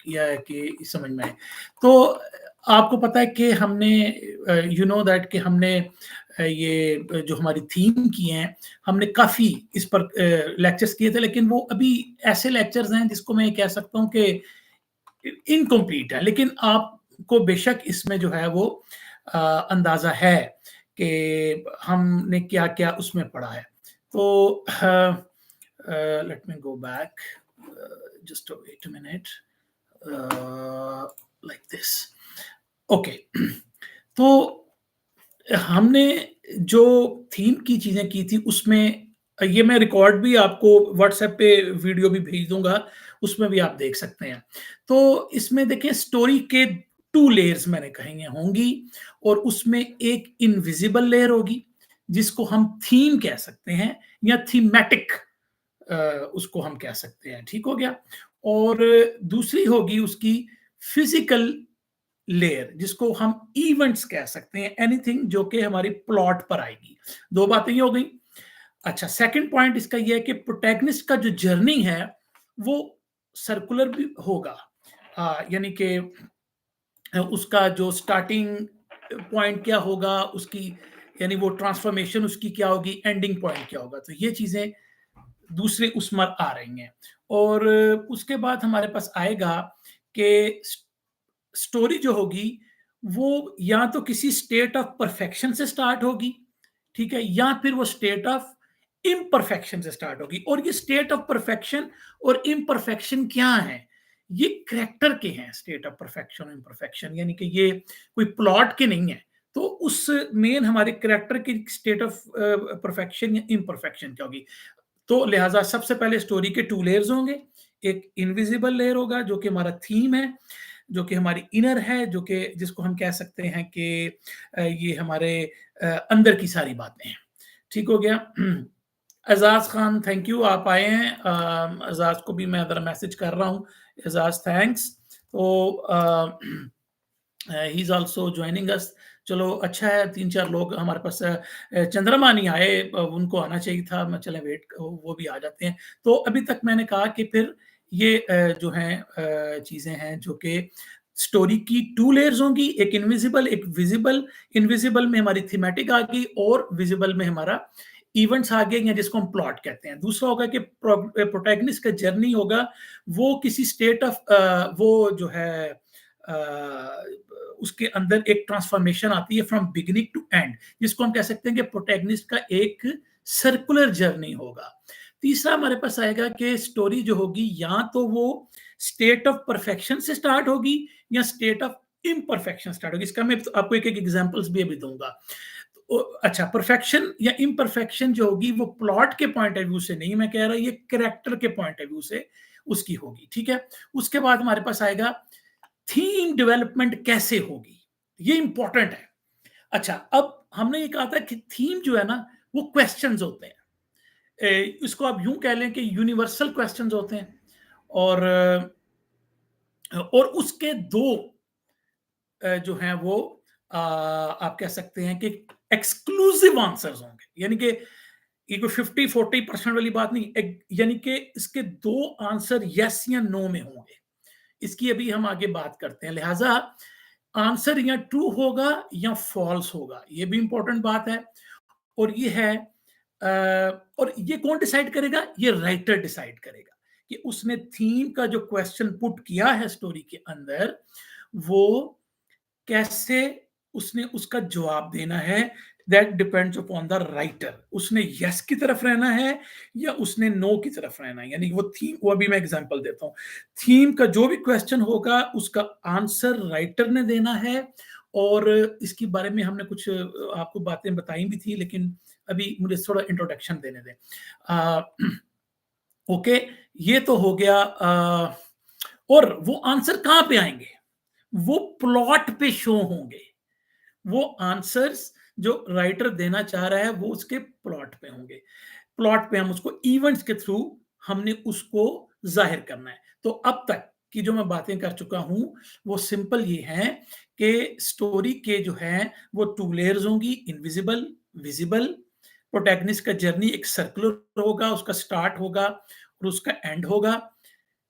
या कि समझ में आए। तो आपको पता है कि हमने यू नो दैट कि हमने ये जो हमारी थीम की हैं, हमने काफ़ी इस पर लेक्चर्स किए थे, लेकिन वो अभी ऐसे लेक्चर्स हैं जिसको मैं कह सकता हूँ कि इनकम्प्लीट है, लेकिन आपको बेशक इसमें जो है वो अंदाज़ा है कि हमने क्या-क्या उसमें पढ़ा है। तो let me go back, just wait a minute, like this. Okay. तो हमने जो थीम की चीज़ें की थी उसमें ये मैं रिकॉर्ड भी आपको व्हाट्सएप पे वीडियो भी भेज दूँगा, उसमें भी आप देख सकते हैं। तो इसमें देखिए स्टोरी के 2 लेयर्स मैंने कही हैं होंगी, और उसमें एक इनविजिबल लेयर होगी, जिसको हम थीम कह सकते हैं या थीमैटिक उसको हम कह सकते हैं, ठीक हो गया? और दूसरी होगी उसकी फिज़िकल लेयर, जिसको हम इवेंट्स कह सकते हैं, एनीथिंग जो कि हमारी प्लॉट पर आएगी। 2 बातें ये हो गई। अच्छा, सेकंड पॉइंट इसका ये है कि प्रोटैगनिस्ट का जो जर्नी है वो सर्कुलर भी होगा। यानी कि उसका जो स्टार्टिंग पॉइंट क्या होगा, उसकी यानी वो ट्रांसफॉर्मेशन उसकी क्या होगी, एंडिंग पॉइंट क्या होगा। तो ये चीज़ें दूसरे उसमें आ रही हैं। और उसके बाद हमारे पास आएगा कि स्टोरी जो होगी वो या तो किसी स्टेट ऑफ परफेक्शन से स्टार्ट होगी, ठीक है, या फिर वो स्टेट ऑफ इम्परफेक्शन से स्टार्ट होगी। और ये स्टेट ऑफ परफेक्शन और इम्परफेक्शन क्या है, ये करेक्टर के हैं। स्टेट ऑफ परफेक्शन और इम्परफेक्शन यानी कि ये कोई प्लॉट के नहीं है। तो उस मेन हमारे करेक्टर की स्टेट ऑफ परफेक्शन या इम्परफेक्शन क्या होगी। तो लिहाजा सबसे पहले स्टोरी के 2 लेयर्स होंगे। एक इनविजिबल लेयर होगा जो कि हमारा थीम है, जो कि हमारी इनर है, जो कि जिसको हम कह सकते हैं कि ये हमारे अंदर की सारी बातें हैं। ठीक हो गया? एजाज खान, थैंक यू, आप आए हैं। एजाज को भी मैं ज़रा मैसेज कर रहा हूँ। एजाज थैंक्स। तो he is also joining us. चलो अच्छा है, 3-4 लोग हमारे पास। चंद्रमा नहीं आए, उनको आना चाहिए था। मैं चलें वेट, वो भी आ जाते हैं। तो अभी तक मैंने कहा कि फिर ये जो हैं चीज़ें हैं जो कि स्टोरी की 2 लेयर्स होंगी, एक इनविजिबल, एक विजिबल। इनविजिबल में हमारी थीमेटिक आ गई और विजिबल में हमारा इवेंट्स आ गए, या जिसको हम प्लॉट कहते हैं। दूसरा होगा कि प्रोटैगनिस्ट का जर्नी होगा, वो किसी स्टेट ऑफ वो जो है उसके अंदर एक ट्रांसफॉर्मेशन आती है फ्रॉम बिगिनिंग टू एंड, जिसको हम कह सकते हैं कि प्रोटैगनिस्ट का एक सर्कुलर जर्नी होगा। तीसरा हमारे पास आएगा कि स्टोरी जो होगी या तो वो स्टेट ऑफ परफेक्शन से स्टार्ट होगी या स्टेट ऑफ इम्परफेक्शन स्टार्ट होगी। इसका मैं आपको एक-एक एग्जांपल्स भी अभी दूँगा। तो अच्छा, परफेक्शन या इम्परफेक्शन जो होगी वो प्लॉट के पॉइंट ऑफ व्यू से नहीं मैं कह रहा, ये कैरेक्टर के पॉइंट ऑफ व्यू से उसकी होगी, ठीक है? उसके बाद हमारे पास आएगा थीम डेवलपमेंट कैसे होगी, ये इंपॉर्टेंट है। अच्छा, अब हमने ये कहा था कि थीम जो है ना वो क्वेश्चंस होते हैं। इसको आप यूं कह लें कि यूनिवर्सल क्वेश्चंस होते हैं, और उसके दो जो हैं वो आप कह सकते हैं कि एक्सक्लूसिव आंसर्स होंगे। यानी कि ये कोई 50-40% वाली बात नहीं, यानी कि इसके दो आंसर यस या नो में होंगे। इसकी अभी हम आगे बात करते हैं। लिहाजा आंसर या ट्रू होगा या फॉल्स होगा, ये भी इंपॉर्टेंट बात है। और ये है और ये कौन डिसाइड करेगा, ये राइटर डिसाइड करेगा कि उसने थीम का जो क्वेश्चन पुट किया है स्टोरी के अंदर, वो कैसे उसने उसका जवाब देना है। That depends upon the writer. उसने यस की तरफ रहना है या उसने नो की तरफ रहना है। यानी वो थीम, वो अभी मैं एग्जांपल देता हूँ। थीम का जो भी क्वेश्चन होगा उसका आंसर राइटर ने देना है। और इसके बारे में हमने कुछ आपको बातें बताई भी थी, लेकिन अभी मुझे थोड़ा इंट्रोडक्शन देने दें। ओके, ये तो हो गया। और वो आंसर कहाँ पे आएंगे, वो प्लॉट पे शो होंगे। वो आंसर्स जो राइटर देना चाह रहा है वो उसके प्लॉट पे होंगे। प्लॉट पे हम उसको इवेंट्स के थ्रू हमने उसको जाहिर करना है। तो अब तक की जो मैं बातें कर चुका हूं वो सिंपल ये है कि स्टोरी के जो है वो 2 लेयर्स होंगी, इनविजिबल, विजिबल। प्रोटैगनिस्ट का जर्नी एक सर्कुलर होगा, उसका स्टार्ट होगा और उसका एंड होगा।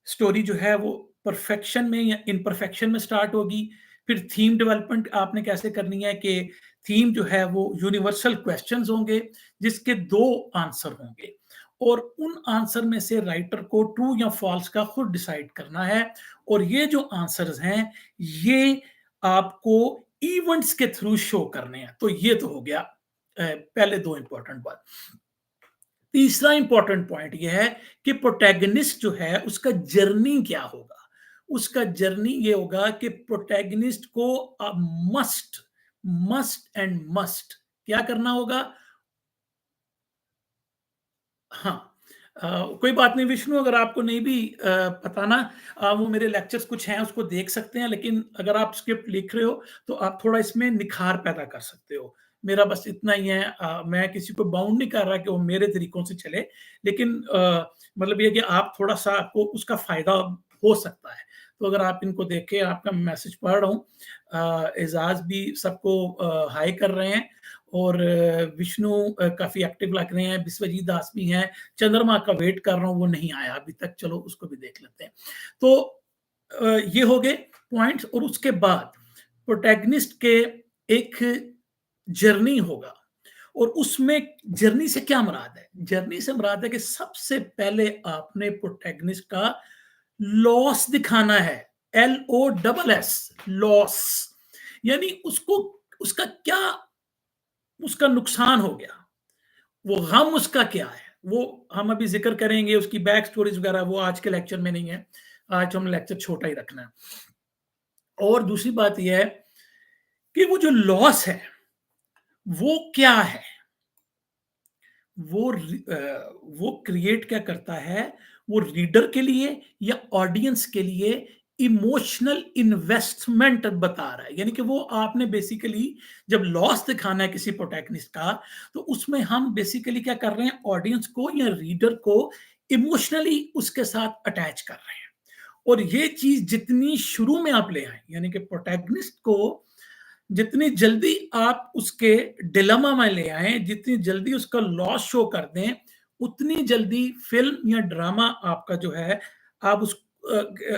स्टोरी जो है वो परफेक्शन में या इम्परफेक्शन में स्टार्ट होगी। फिर थीम डेवलपमेंट आपने कैसे करनी है कि थीम जो है वो यूनिवर्सल क्वेश्चंस होंगे जिसके 2 आंसर होंगे और उन आंसर में से राइटर को ट्रू या फॉल्स का खुद डिसाइड करना है और ये जो आंसर्स हैं ये आपको इवेंट्स के थ्रू शो करने हैं। तो ये तो हो गया पहले 2 इंपॉर्टेंट बात। तीसरा इंपॉर्टेंट पॉइंट ये है कि प्रोटैगनिस्ट जो है उसका जर्नी क्या होगा। उसका जर्नी ये होगा कि प्रोटैगनिस्ट को मस्ट मस्ट एंड मस्ट क्या करना होगा। हाँ, कोई बात नहीं विष्णु, अगर आपको नहीं भी पता ना, वो मेरे लेक्चर्स कुछ हैं उसको देख सकते हैं, लेकिन अगर आप स्क्रिप्ट लिख रहे हो तो आप थोड़ा इसमें निखार पैदा कर सकते हो। मेरा बस इतना ही है, मैं किसी को बाउंड नहीं कर रहा कि वो मेरे तरीकों से चले, लेकिन मतलब ये कि आप थोड़ा-सा आपको उसका फ़ायदा हो सकता है। तो अगर आप इनको देखें, आपका मैसेज पढ़ रहा हूँ, एजाज़ भी सबको हाय कर रहे हैं और विष्णु काफ़ी एक्टिव लग रहे हैं, बिस्वजीत दास भी हैं, चंद्रमा का वेट कर रहा हूँ, वो नहीं आया अभी तक, चलो उसको भी देख लेते हैं। तो ये हो गए पॉइंट्स और उसके बाद प्रोटैगनिस्ट के एक जर्नी होगा और उसमें जर्नी से क्या मुराद है? जर्नी से मुराद है कि सबसे पहले आपने प्रोटैगनिस्ट का लॉस दिखाना है, LOSS लॉस, यानी उसको उसका क्या उसका नुकसान हो गया, वो गम उसका क्या है, वो हम अभी ज़िक्र करेंगे, उसकी बैक स्टोरीज़ वगैरह वो आज के लेक्चर में नहीं है, आज हम लेक्चर छोटा ही रखना है। और दूसरी बात ये है कि वो जो लॉस है, वो क्या है? वो क्रिएट क्या करता है, वो रीडर के लिए या ऑडियंस के लिए इमोशनल इन्वेस्टमेंट बता रहा है। यानी कि वो आपने बेसिकली जब लॉस दिखाना है किसी प्रोटैगनिस्ट का, तो उसमें हम बेसिकली क्या कर रहे हैं, ऑडियंस को या रीडर को इमोशनली उसके साथ अटैच कर रहे हैं। और ये चीज जितनी शुरू में आप ले आए, यानी कि प्रोटैगनिस्ट को जितनी जल्दी आप उसके डिलेमा में ले आए, जितनी जल्दी उसका लॉस शो कर दें, उतनी जल्दी फ़िल्म या ड्रामा आपका जो है, आप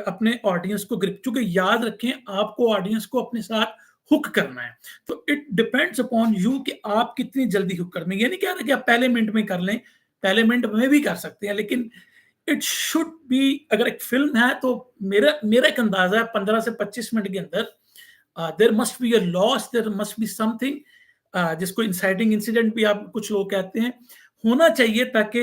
अपने ऑडियंस को ग्रिप, चूँकि याद रखें आपको ऑडियंस को अपने साथ हुक करना है। तो इट डिपेंड्स अपॉन यू कि आप कितनी जल्दी हुक कर दें। ये नहीं कह रहा कि आप पहले मिनट में कर लें, पहले मिनट में भी कर सकते हैं, लेकिन इट शुड बी, अगर एक फ़िल्म है तो मेरा मेरा एक अंदाज़ा है 15 से 25 मिनट के अंदर there must be a loss, there must be something, जिसको इंसाइटिंग इंसिडेंट भी आप कुछ लोग कहते हैं, होना चाहिए ताकि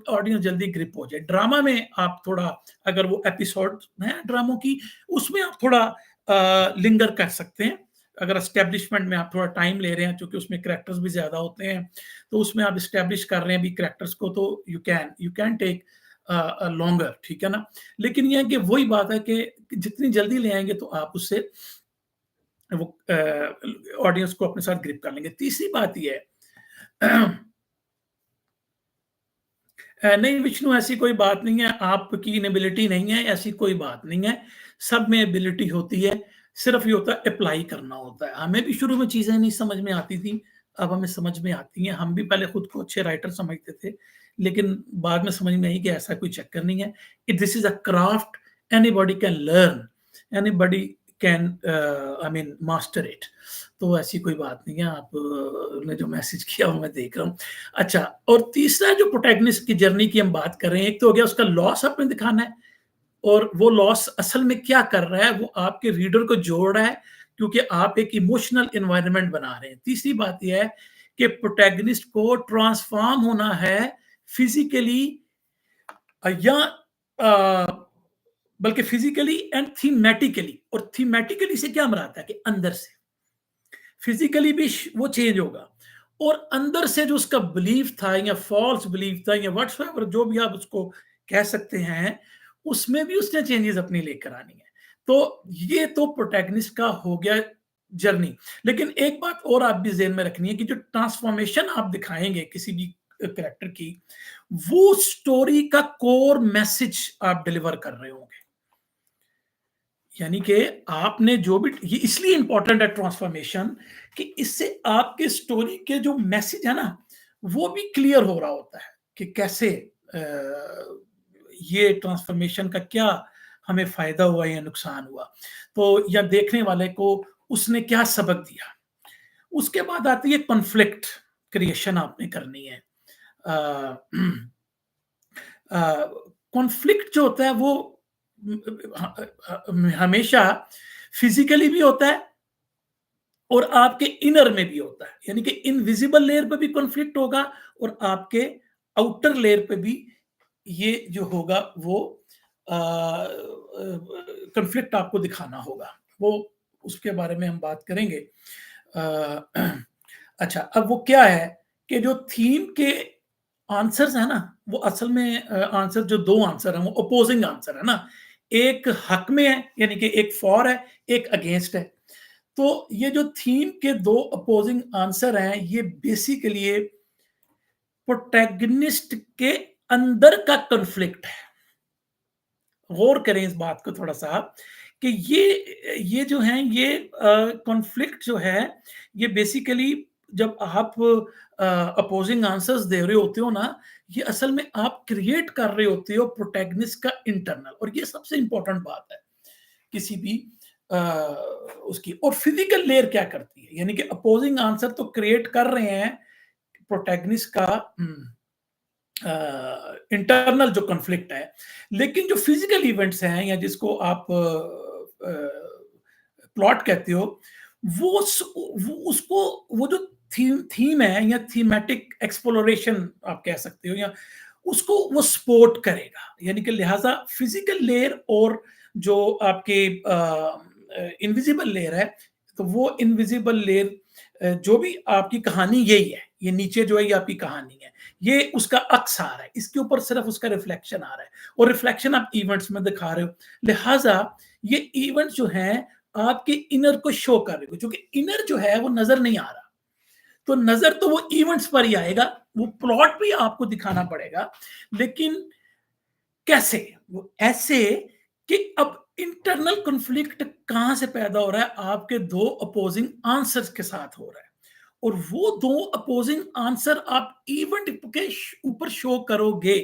ऑडियंस जल्दी ग्रिप हो जाए। ड्रामा में आप थोड़ा, अगर वो एपिसोड हैं ड्रामों की, उसमें आप थोड़ा लिंगर कर सकते हैं। अगर एस्टेब्लिशमेंट में आप थोड़ा टाइम ले रहे हैं, क्योंकि उसमें कैरेक्टर्स भी ज़्यादा होते हैं, तो उसमें आप एस्टेब्लिश कर रहे हैं अभी कैरेक्टर्स को, तो यू कैन टेक लॉन्गर, ठीक है ना? लेकिन ये है कि वही बात है कि जितनी जल्दी ले आएँगे तो आप उससे वो ऑडियंस को अपने साथ ग्रिप कर लेंगे। तीसरी बात ये है नहीं विष्णु, ऐसी कोई बात नहीं है, आपकी इनेबिलिटी नहीं है, ऐसी कोई बात नहीं है। सब में एबिलिटी होती है, सिर्फ ये होता है अप्लाई करना होता है। हमें भी शुरू में चीज़ें नहीं समझ में आती थी, अब हमें समझ में आती हैं। हम भी पहले खुद को अच्छे राइटर समझते थे, लेकिन बाद में समझ में आई कि ऐसा कोई चक्कर नहीं है। This is a craft, anybody can learn, anybody can I mean master it. तो ऐसी कोई बात नहीं है, आप ने जो मैसेज किया वो मैं देख रहा हूँ। अच्छा, और तीसरा जो प्रोटैगनिस्ट की जर्नी की हम बात कर रहे हैं, एक तो हो गया उसका लॉस आपने दिखाना है और वो लॉस असल में क्या कर रहा है, वो आपके रीडर को जोड़ रहा है, क्योंकि आप एक इमोशनल एनवायरनमेंट बना रहे हैं। तीसरी बात ये है कि प्रोटैगनिस्ट को ट्रांसफॉर्म होना है फिजिकली या बल्कि फिजिकली एंड थीमेटिकली। और थीमेटिकली से क्या मुराद है कि अंदर से, फिजिकली भी वो चेंज होगा और अंदर से जो उसका बिलीफ था या फॉल्स बिलीफ था या व्हाटसोएवर जो भी आप उसको कह सकते हैं, उसमें भी उसने चेंजेस अपनी लेकर आनी है। तो ये तो प्रोटैगनिस्ट का हो गया जर्नी। लेकिन एक बात और आप भी ज़हन में रखनी है कि जो ट्रांसफॉर्मेशन आप दिखाएँगे किसी भी कैरेक्टर की, वो स्टोरी का कोर मैसेज आप डिलीवर कर रहे होंगे। यानी कि आपने जो भी, ये इसलिए इंपॉर्टेंट है ट्रांसफॉर्मेशन, कि इससे आपके स्टोरी के जो मैसेज है ना, वो भी क्लियर हो रहा होता है कि कैसे ये ट्रांसफॉर्मेशन का क्या हमें फ़ायदा हुआ या नुकसान हुआ। तो या देखने वाले को उसने क्या सबक दिया। उसके बाद आती है कॉन्फ्लिक्ट क्रिएशन आपने करनी है। अ, कॉन्फ्लिक्ट जो होता है वो हमेशा फिज़िकली भी होता है और आपके इनर में भी होता है। यानी कि इनविजिबल लेयर पे भी कॉन्फ्लिक्ट होगा और आपके आउटर लेयर पे भी ये जो होगा वो कॉन्फ्लिक्ट आपको दिखाना होगा। वो उसके बारे में हम बात करेंगे। अ, अच्छा, अब वो क्या है कि जो थीम के आंसर्स हैं ना, वो असल में आंसर जो 2 आंसर हैं, वो अपोज़िंग आंसर है ना। एक हक में है, यानी कि एक फॉर है, एक अगेंस्ट है। तो ये जो थीम के 2 अपोज़िंग आंसर हैं, ये बेसिकली प्रोटैगनिस्ट के अंदर का कॉन्फ्लिक्ट है। गौर करें इस बात को थोड़ा-सा कि ये जो हैं ये कॉन्फ्लिक्ट जो है, ये बेसिकली जब आप अपोज़िंग आंसर्स दे रहे होते हो ना, ये असल में आप क्रिएट कर रहे होते हो प्रोटैगनिस्ट का इंटरनल, और ये सबसे इम्पोर्टेंट बात है, किसी भी अ, उसकी। और फिज़िकल लेयर क्या करती है? यानी कि अपोज़िंग आंसर तो क्रिएट कर रहे हैं प्रोटैगनिस्ट का इंटरनल जो कॉन्फ्लिक्ट है, लेकिन जो फिजिकल इवेंट्स हैं या जिसको आप प्लॉट कहते हो, वो उसको, वो जो थीम है या थीमेटिक एक्सप्लोरेशन आप कह सकते हो, या उसको वो सपोर्ट करेगा। यानी कि लिहाजा फिजिकल लेयर और जो आपके इनविजिबल लेयर है, तो वो इनविजिबल लेयर जो भी आपकी कहानी यही है, ये नीचे जो है ये आपकी कहानी है, ये उसका अक्स आ रहा है, इसके ऊपर सिर्फ उसका रिफ्लेक्शन आ रहा है, और रिफ्लेक्शन आप इवेंट्स में दिखा रहे हो। लिहाजा ये इवेंट्स जो हैं आपके इनर को शो कर रहे हो, क्योंकि इनर जो है वो नजर नहीं आ रहा, तो नजर तो वो इवेंट्स पर ही आएगा, वो प्लॉट भी आपको दिखाना पड़ेगा, लेकिन कैसे? वो ऐसे कि अब इंटरनल कॉन्फ्लिक्ट कहां से पैदा हो रहा है? आपके 2 अपोजिंग आंसर्स के साथ हो रहा है, और वो 2 अपोजिंग आंसर आप इवेंट के ऊपर शो करोगे,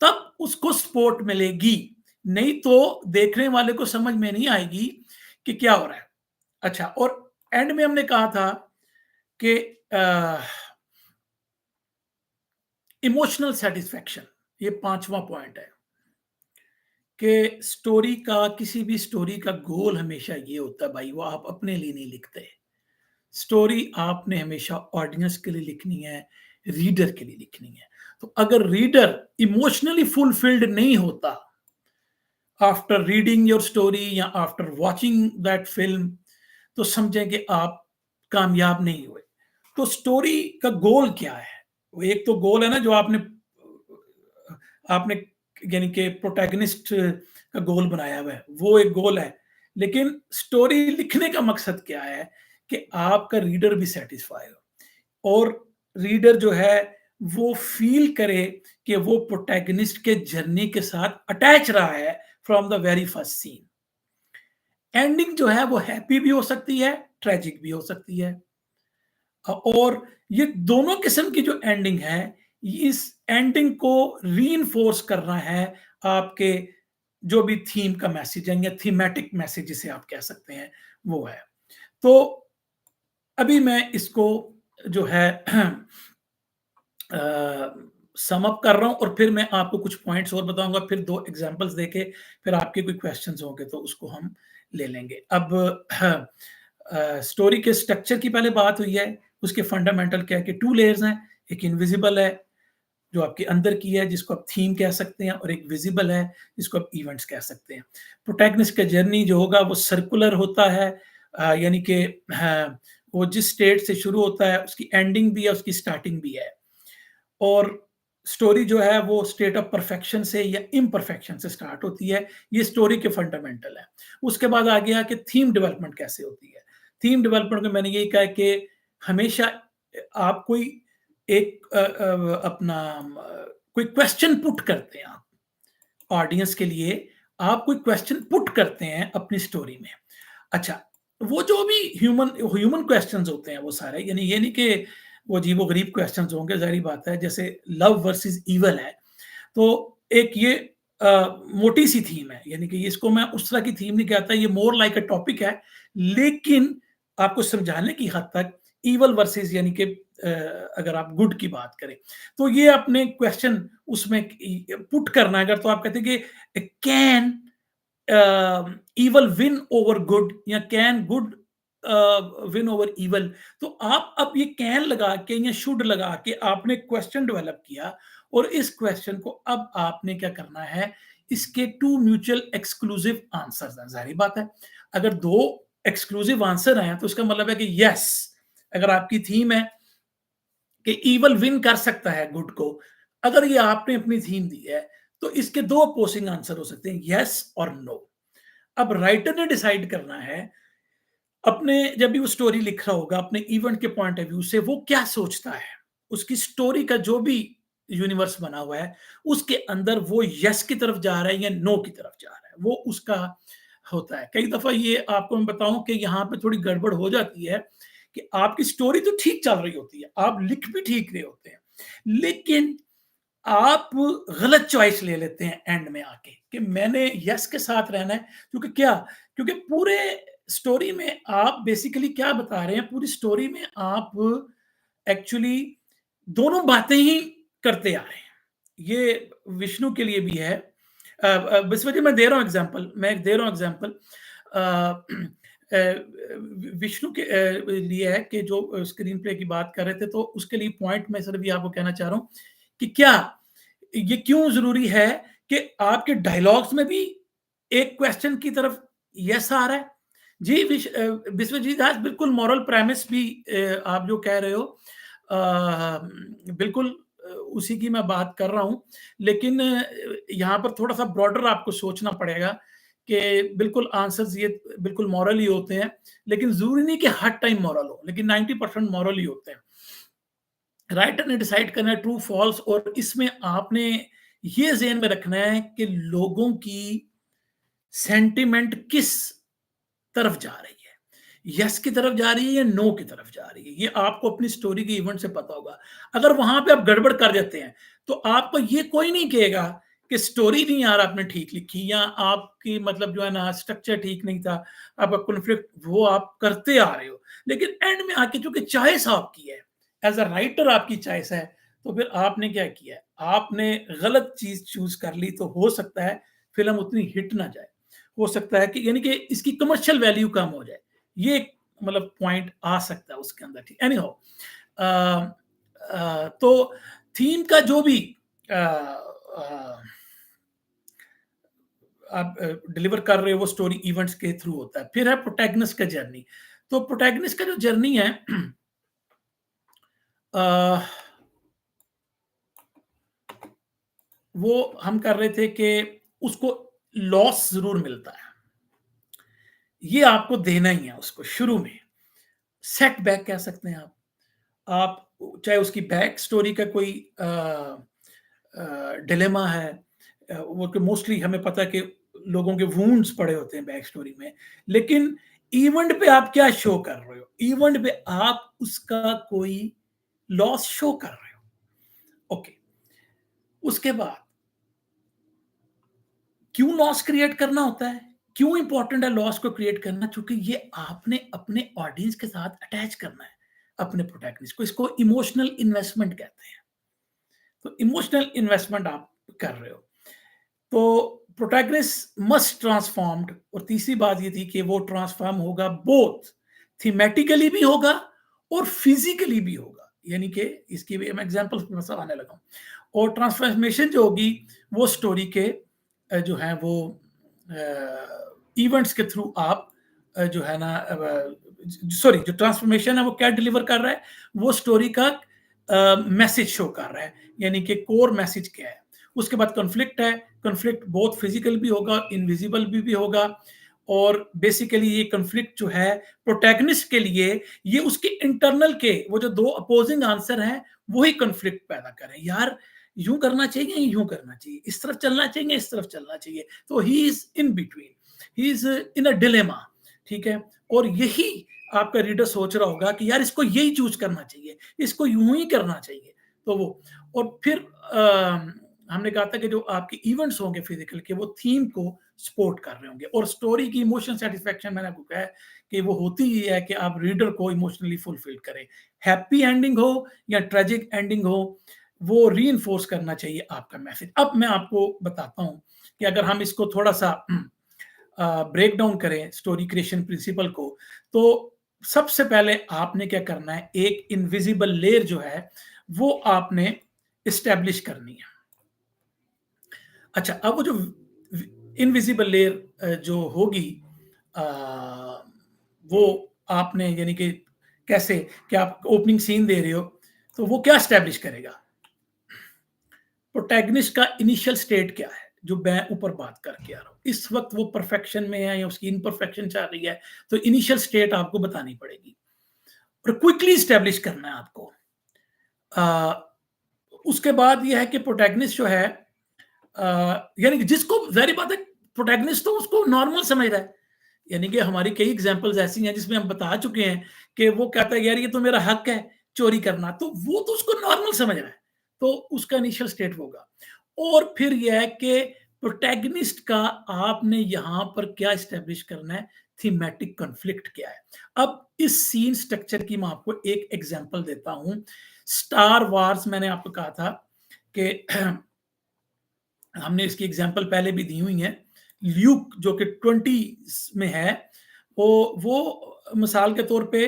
तब उसको सपोर्ट मिलेगी। नहीं तो देखने वाले को समझ में नहीं आएगी कि क्या हो रहा है। अच्छा, और एंड में हमने कहा था कि इमोशनल सेटिस्फेक्शन, ये 5वां पॉइंट है कि स्टोरी का, किसी भी स्टोरी का गोल हमेशा ये होता है भाई, वो आप अपने लिए नहीं लिखते। स्टोरी आपने हमेशा ऑडियंस के लिए लिखनी है, रीडर के लिए लिखनी है। तो अगर रीडर इमोशनली फुलफिल्ड नहीं होता आफ्टर रीडिंग योर स्टोरी या आफ्टर वॉचिंग दैट फिल्म, तो समझें कि आप कामयाब नहीं हुए। तो स्टोरी का गोल क्या है? वो एक तो गोल है ना, जो आपने आपने यानी कि प्रोटैगनिस्ट का गोल बनाया हुआ है, वो एक गोल है। लेकिन स्टोरी लिखने का मकसद क्या है? कि आपका रीडर भी सैटिस्फाई हो, और रीडर जो है वो फील करे कि वो प्रोटैगनिस्ट के जर्नी के साथ अटैच रहा है from the very first scene. Ending जो है वो हैप्पी भी हो सकती है, ट्रेजिक भी हो सकती है। और ये दोनों किस्म की जो एंडिंग है, इस एंडिंग को रीइंफोर्स करना है आपके जो भी थीम का मैसेज है, या थीमेटिक मैसेज जिसे आप कह सकते हैं, वो है। तो अभी मैं इसको जो है सम अप कर रहा हूं, और फिर मैं आपको कुछ पॉइंट्स और बताऊंगा, फिर 2 एग्जांपल्स देके फिर आपके कोई क्वेश्चंस होंगे तो उसको हम ले लेंगे। अब स्टोरी के स्ट्रक्चर की पहले बात हुई है, उसके फंडामेंटल क्या है कि 2 लेयर्स हैं, एक इनविजिबल है जो आपके अंदर की है, जिसको आप थीम कह सकते हैं, और एक विजिबल है जिसको आप इवेंट्स कह सकते हैं। प्रोटैगनिस्ट का जर्नी जो होगा वो सर्कुलर होता है, यानी कि वो जिस स्टेट से शुरू होता है उसकी एंडिंग भी है, उसकी स्टार्टिंग भी है, और स्टोरी जो है वो स्टेट ऑफ परफेक्शन से या इम्परफेक्शन से स्टार्ट होती है। ये स्टोरी के फंडामेंटल है। उसके बाद आ गया कि थीम डेवलपमेंट कैसे होती है। थीम डेवलपमेंट में मैंने यही कहा कि हमेशा आप कोई एक अपना कोई क्वेश्चन पुट करते हैं आप ऑडियंस के लिए, आप कोई क्वेश्चन पुट करते हैं अपनी स्टोरी में। अच्छा, वो जो भी ह्यूमन ह्यूमन क्वेश्चंस होते हैं वो सारे, यानी ये नहीं कि वो अजीबो-गरीब क्वेश्चंस होंगे, ज़ाहिर बात है, जैसे लव वर्सेस ईविल है, तो एक ये मोटी सी थीम है, यानी कि इसको मैं उस तरह की थीम नहीं कहता, ये मोर लाइक अ टॉपिक है, लेकिन आपको समझाने की हद तक इवल वर्सेस, यानी कि अगर आप गुड की बात करें, तो ये अपने क्वेश्चन उसमें पुट करना है। अगर तो आप कहते हैं कि can evil win over good, या can good win over evil, तो आप अब ये कैन लगा के या शुड लगा के आपने क्वेश्चन डेवलप किया, और इस क्वेश्चन को अब आपने क्या करना है, इसके टू म्यूचुअल एक्सक्लूसिव आंसर्स हैं। जाहिर बात है, अगर दो एक्सक्लूसिव आंसर हैं तो इसका मतलब है कि यस, अगर आपकी थीम है कि इवल विन कर सकता है गुड को, अगर ये आपने अपनी थीम दी है, तो इसके दो अपोजिंग आंसर हो सकते हैं, यस और नो। अब राइटर ने डिसाइड करना है, अपने जब भी वो स्टोरी लिख रहा होगा अपने इवेंट के पॉइंट ऑफ व्यू से, वो क्या सोचता है, उसकी स्टोरी का जो भी यूनिवर्स बना हुआ है, उसके अंदर वो यस की तरफ जा रहा है या नो की तरफ जा रहा है, वो उसका होता है। कई दफा ये आपको मैं बताऊं कि यहाँ पे थोड़ी गड़बड़ हो जाती है, कि आपकी स्टोरी तो ठीक चल रही होती है, आप लिख भी ठीक रहे होते हैं, लेकिन आप गलत चॉइस ले लेते हैं एंड में आके, कि मैंने यस के साथ रहना है, क्योंकि क्या, क्योंकि पूरे स्टोरी में आप बेसिकली क्या बता रहे हैं, पूरी स्टोरी में आप एक्चुअली दोनों बातें ही करते आ रहे हैं। ये विष्णु के लिए भी है। इस वजह मैं दे रहा हूँ एग्जांपल, मैं दे रहा हूँ एग्जांपल विष्णु के लिए है, कि जो स्क्रीन प्ले की बात कर रहे थे, तो उसके लिए पॉइंट मैं सिर्फ ये आपको कहना चाह रहा हूँ कि क्या ये क्यों जरूरी है कि आपके डायलॉग्स में भी एक क्वेश्चन की तरफ यस आ रहा है। जी विश्वजीत दास, बिल्कुल मॉरल प्रेमिस भी आप जो कह रहे हो, बिल्कुल उसी की मैं बात कर रहा हूँ, लेकिन यहाँ पर थोड़ा सा ब्रॉडर आपको सोचना पड़ेगा, कि बिल्कुल आंसर्स ये बिल्कुल मॉरल ही होते हैं, लेकिन जरूरी नहीं कि हर टाइम मॉरल हो, लेकिन 90% मॉरल ही होते हैं। राइटर ने डिसाइड करना है ट्रू फॉल्स, और इसमें आपने ये ज़हन में रखना है कि लोगों की सेंटिमेंट किस तरफ जा रही है, यस की तरफ जा रही है या नो की तरफ जा रही है, ये आपको अपनी स्टोरी के इवेंट से पता होगा। अगर वहां पे आप गड़बड़ कर देते हैं, तो आपको ये कोई नहीं कहेगा कि स्टोरी नहीं यार आपने ठीक लिखी, या आपकी मतलब जो है ना स्ट्रक्चर ठीक नहीं था, आपका कॉन्फ्लिक्ट वो आप करते आ रहे हो, लेकिन एंड में आके चूंकि चॉइस आपकी है, एज अ राइटर आपकी चॉइस है, तो फिर आपने क्या किया है, आपने गलत चीज चूज कर ली, तो हो सकता है फिल्म उतनी हिट ना जाए, हो सकता है कि यानी कि इसकी कमर्शियल वैल्यू कम हो जाए, ये एक मतलब पॉइंट आ सकता है उसके अंदर। ठीक, एनी हो, तो थीम का जो भी अ, अ, आप डिलीवर कर रहे हो, वो स्टोरी इवेंट्स के थ्रू होता है। फिर है प्रोटैगनिस्ट का जर्नी। तो प्रोटैगनिस्ट का जो जर्नी है, अ, वो हम कर रहे थे कि उसको लॉस जरूर मिलता है, ये आपको देना ही है उसको शुरू में, सेटबैक कह सकते हैं आप चाहे उसकी बैक स्टोरी का कोई डिलेमा है, वो कि मोस्टली हमें पता है कि लोगों के वुंड्स पड़े होते हैं बैक स्टोरी में, लेकिन इवेंट पे आप क्या शो कर रहे हो, इवेंट पे आप उसका कोई लॉस शो कर रहे हो। ओके, उसके बाद क्यों लॉस क्रिएट करना होता है, क्यों इंपॉर्टेंट है लॉस को क्रिएट करना, क्योंकि ये आपने अपने ऑडियंस के साथ अटैच करना है अपने प्रोटैगनिस्ट को, इसको इमोशनल इन्वेस्टमेंट कहते हैं। तो इमोशनल इन्वेस्टमेंट आप कर रहे हो, तो प्रोटैगनिस्ट मस्ट ट्रांसफॉर्म्ड, और तीसरी बात ये थी कि वो ट्रांसफॉर्म होगा बोथ थीमेटिकली भी होगा और फिजिकली भी होगा, यानी कि इसकी भी मैं एग्जांपल आने लगा हूं। और ट्रांसफॉर्मेशन जो होगी वो स्टोरी के जो है वो इवेंट्स के थ्रू आप जो है ना, सॉरी, जो ट्रांसफॉर्मेशन है वो क्या डिलीवर कर रहा है, वो स्टोरी का मैसेज शो कर रहा है, यानी कि कोर मैसेज क्या है। उसके बाद कॉन्फ्लिक्ट है, कॉन्फ्लिक्ट बहुत फिजिकल भी होगा, इनविजिबल भी होगा, और बेसिकली ये कॉन्फ्लिक्ट जो है प्रोटैगनिस्ट के लिए, ये उसके इंटरनल के वो जो दो अपोजिंग आंसर हैं, वही कॉन्फ्लिक्ट पैदा करें, यार यूं करना चाहिए, यूं करना चाहिए, इस तरफ चलना चाहिए, इस तरफ चलना चाहिए, तो he is in between, he is in a dilemma. ठीक है, और यही आपका रीडर सोच रहा होगा कि यार इसको यही चूज करना चाहिए, इसको यूं ही करना चाहिए, तो वो, और फिर हमने कहा था कि जो आपके इवेंट्स होंगे फिजिकल के वो थीम को सपोर्ट कर रहे होंगे, और स्टोरी की इमोशन सेटिस्फेक्शन मैंने आपको कहा है कि वो होती ही है कि आप रीडर को इमोशनली फुलफिल करें। हैप्पी एंडिंग हो या ट्रेजिक एंडिंग हो, वो रीइंफोर्स करना चाहिए आपका मैसेज। अब मैं आपको बताता हूँ कि अगर हम इसको थोड़ा-सा ब्रेक डाउन करें स्टोरी क्रिएशन प्रिंसिपल को, तो सबसे पहले आपने क्या करना है, एक इनविजिबल लेयर जो है वो आपने एस्टेब्लिश करनी है। अच्छा, अब वो जो इनविजिबल लेयर जो होगी, अ, वो आपने यानी कि कैसे कि आप ओपनिंग सीन दे रहे हो, तो वो क्या एस्टेब्लिश करेगा? प्रोटैगनिस्ट का इनिशियल स्टेट क्या है, जो मैं ऊपर बात करके आ रहा हूँ। इस वक्त वो परफेक्शन में है या उसकी इम्परफेक्शन चल रही है, तो इनिशियल स्टेट आपको बतानी पड़ेगी और क्विकली एस्टेब्लिश करना है आपको। अ, उसके बाद ये है कि प्रोटैगनिस्ट जो है, यानी कि जिसको ज़ाहिर बात है, प्रोटैगनिस्ट तो उसको नॉर्मल समझ रहा है। यानी कि हमारी कई एग्जांपल्स ऐसी हैं जिसमें हम बता चुके हैं कि वो कहता है यार ये तो मेरा हक है चोरी करना, तो वो तो उसको नॉर्मल समझ रहा है। तो उसका इनिशियल स्टेट होगा। और फिर यह है कि प्रोटैगनिस्ट का आपने यहाँ पर क्या एस्टेब्लिश करना है, थीमेटिक कॉन्फ्लिक्ट क्या है। अब इस सीन स्ट्रक्चर की मैं आपको एक एग्जांपल देता हूँ। स्टार वार्स मैंने आपको कहा था कि हमने इसकी एग्जांपल पहले भी दी हुई है। ल्यूक जो कि 20 में है, वो मिसाल के तौर पे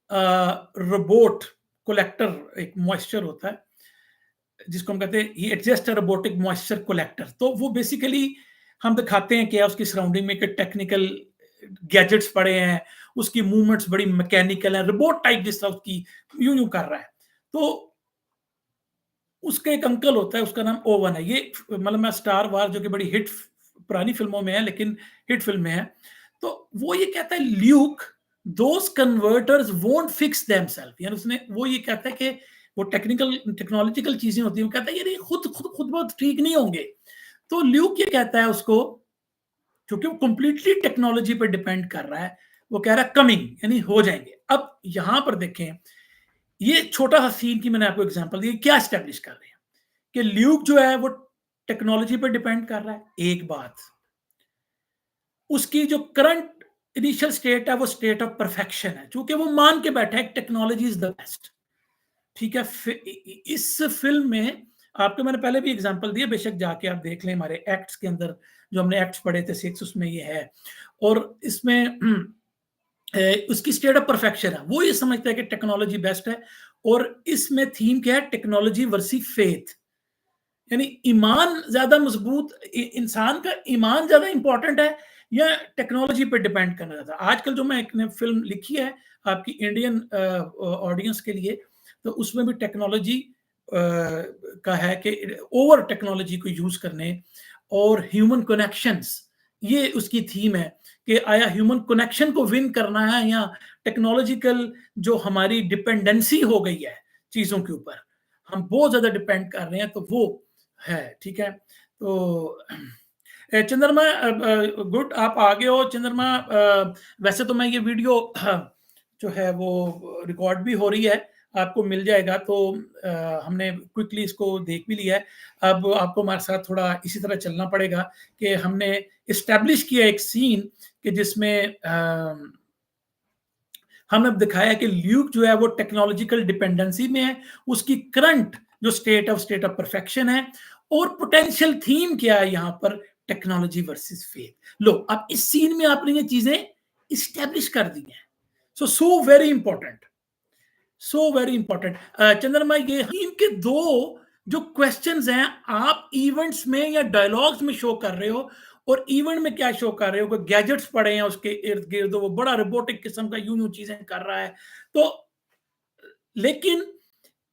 रोबोट कलेक्टर एक मॉइस्चर होता है, जिसको हम कहते हैं ही एडजस्ट रोबोटिक मॉइस्चर कलेक्टर। तो वो बेसिकली हम दिखाते हैं क्या उसकी सराउंडिंग में टेक्निकल गैजेट्स पड़े हैं, उसकी मूवमेंट्स बड़ी मैकेनिकल है, रोबोट टाइप जिस तरह उसकी यूं यूं कर रहा है। तो उसका एक अंकल होता है, उसका नाम ओवन है। ये मतलब मैं स्टार वार जो कि बड़ी हिट पुरानी फिल्मों में है, लेकिन हिट फिल्म में है। तो वो ये कहता है Luke, those converters won't fix themself, यानी उसने वो ये कहता है कि वो टेक्निकल टेक्नोलॉजिकल चीजें होती हैं, वो कहता है यार ये खुद बहुत ठीक नहीं होंगे। तो ल्यूक ये कहता है उसको, क्योंकि वो कंप्लीटली टेक्नोलॉजी पर डिपेंड कर रहा है, वो कह रहा है कमिंग यानी हो जाएंगे। अब यहां पर देखें, ये छोटा सा सीन की मैंने आपको एग्जांपल दी, क्या स्टैब्लिश कर रहे हैं कि ल्यूक जो है वो टेक्नोलॉजी पर डिपेंड कर रहा है। एक बात, उसकी जो करंट इनिशियल स्टेट है वो स्टेट ऑफ परफेक्शन है, क्योंकि वो मान के बैठा है टेक्नोलॉजी इज द बेस्ट। ठीक है, इस फिल्म में आपको मैंने पहले भी एग्जांपल दिया, बेशक जाके आप देख लें हमारे एक्ट्स के अंदर, जो हमने एक्ट्स पढ़े थे 6, उसमें ये है। और इसमें उसकी स्टेट ऑफ परफेक्शन है, वो ये समझता है कि टेक्नोलॉजी बेस्ट है। और इसमें थीम क्या है, टेक्नोलॉजी वर्सी फेथ, यानी ईमान ज्यादा मजबूत, इंसान का ईमान ज्यादा इंपॉर्टेंट है या टेक्नोलॉजी पे डिपेंड करना ज्यादा। आजकल जो मैं एक फिल्म लिखी है आपकी इंडियन ऑडियंस के लिए, तो उसमें भी टेक्नोलॉजी का है कि ओवर टेक्नोलॉजी को यूज करने और ह्यूमन कनेक्शंस, ये उसकी थीम है कि आया ह्यूमन कनेक्शन को विन करना है या टेक्नोलॉजिकल जो हमारी डिपेंडेंसी हो गई है चीजों के ऊपर, हम बहुत ज्यादा डिपेंड कर रहे हैं, तो वो है। ठीक है, तो चंद्रमा, गुड आप आ गए हो चंद्रमा। वैसे तो मैं ये वीडियो जो है वो रिकॉर्ड भी हो रही है, आपको मिल जाएगा, तो हमने क्विकली इसको देख भी लिया है। अब आपको हमारे साथ थोड़ा इसी तरह चलना पड़ेगा कि हमने इस्टेब्लिश किया एक सीन कि जिसमें हमने दिखाया कि ल्यूक जो है वो टेक्नोलॉजिकल डिपेंडेंसी में है, उसकी करंट जो स्टेट ऑफ परफेक्शन है, और पोटेंशियल थीम क्या है यहाँ पर, टेक्नोलॉजी वर्सेस फेथ। लो, अब इस सीन में आपने ये चीजें इस्टेब्लिश कर दी हैं। So very important, so very important. चंद्रमा, ये थीम के दो जो क्वेश्चंस हैं, आप इवेंट्स में या डायलॉग्स में शो कर रहे हो, और इवेंट में क्या शो कर रहे हो कि गैजेट्स पड़े हैं उसके इर्द गिर्द, वो बड़ा रोबोटिक किस्म का यूं यूं चीजें कर रहा है। तो लेकिन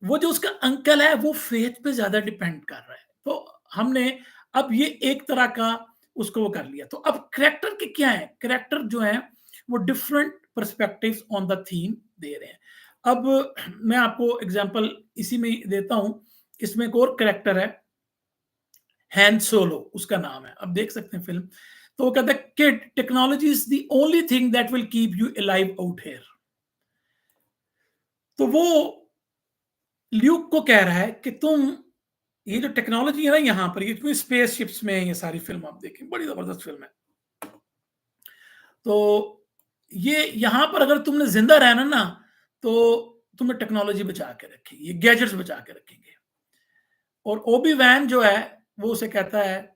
वो जो उसका अंकल है वो फेथ पे ज्यादा डिपेंड कर रहा है। तो हमने अब ये एक तरह का उसको वो कर लिया। तो अब करेक्टर के क्या है, करेक्टर जो है वो different perspectives on the theme दे रहे हैं। अब मैं आपको एग्जांपल इसी में देता हूं। इसमें एक और करेक्टर है, हैन सोलो उसका नाम है, अब देख सकते हैं फिल्म। तो वो कहता है कि technology is the only thing that will keep you alive out here. तो वो ल्यूक को कह रहा है कि तुम ये जो टेक्नोलॉजी है ना यहाँ पर, ये क्यों स्पेस शिप्स में है, ये सारी फ़िल्म आप देखें, बड़ी ज़बरदस्त फ़िल्म है। तो ये यहाँ पर अगर तुमने ज़िंदा रहना ना, तो तुम्हें टेक्नोलॉजी बचा के रखेगी, ये गैजेट्स बचा के रखेंगे। और ओबी वैन जो है, वो उसे कहता है,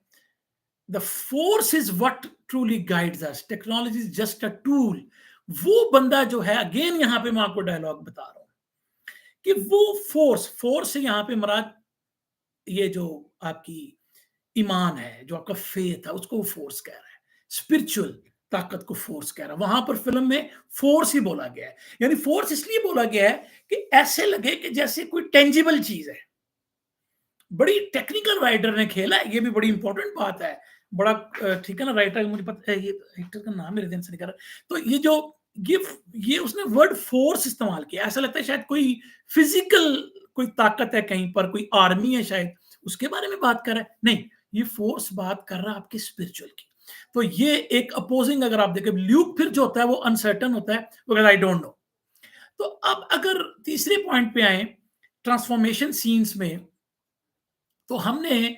the force is what truly guides us, technology is just a tool. वो बंदा जो है, अगेन यहाँ पे मैं आपको डायलॉग बता रहा हूँ कि वो फोर्स, फोर्स से यहाँ पे मराद ये जो आपकी ईमान है, जो आपका फेथ है, उसको वो फोर्स कह रहा है, स्पिरिचुअल ताकत को फोर्स कह रहा है। वहां पर फिल्म में फोर्स ही बोला गया है, यानी फोर्स इसलिए बोला गया है कि ऐसे लगे कि जैसे कोई टेंजिबल चीज है। बड़ी टेक्निकल राइटर ने खेला है, ये भी बड़ी इंपॉर्टेंट बात है। बड़ा ठीक है ना, राइटर मुझे पता है, ये राइटर का नाम मेरे दिन से निकल रहा है। तो ये जो ये ये उसने वर्ड फोर्स इस्तेमाल किया, ऐसा लगता है शायद कोई फिजिकल कोई ताकत है कहीं पर, कोई आर्मी है शायद, उसके बारे में बात कर रहा है। नहीं, ये फोर्स बात कर रहा है आपके स्पिरिचुअल की। तो ये एक अपोजिंग, अगर आप देखें, ल्यूक फिर जो होता है वो अनसर्टन होता है, वो कहता है आई डोंट नो। तो अब अगर तीसरे पॉइंट पे आए, ट्रांसफॉर्मेशन सीन्स में, तो हमने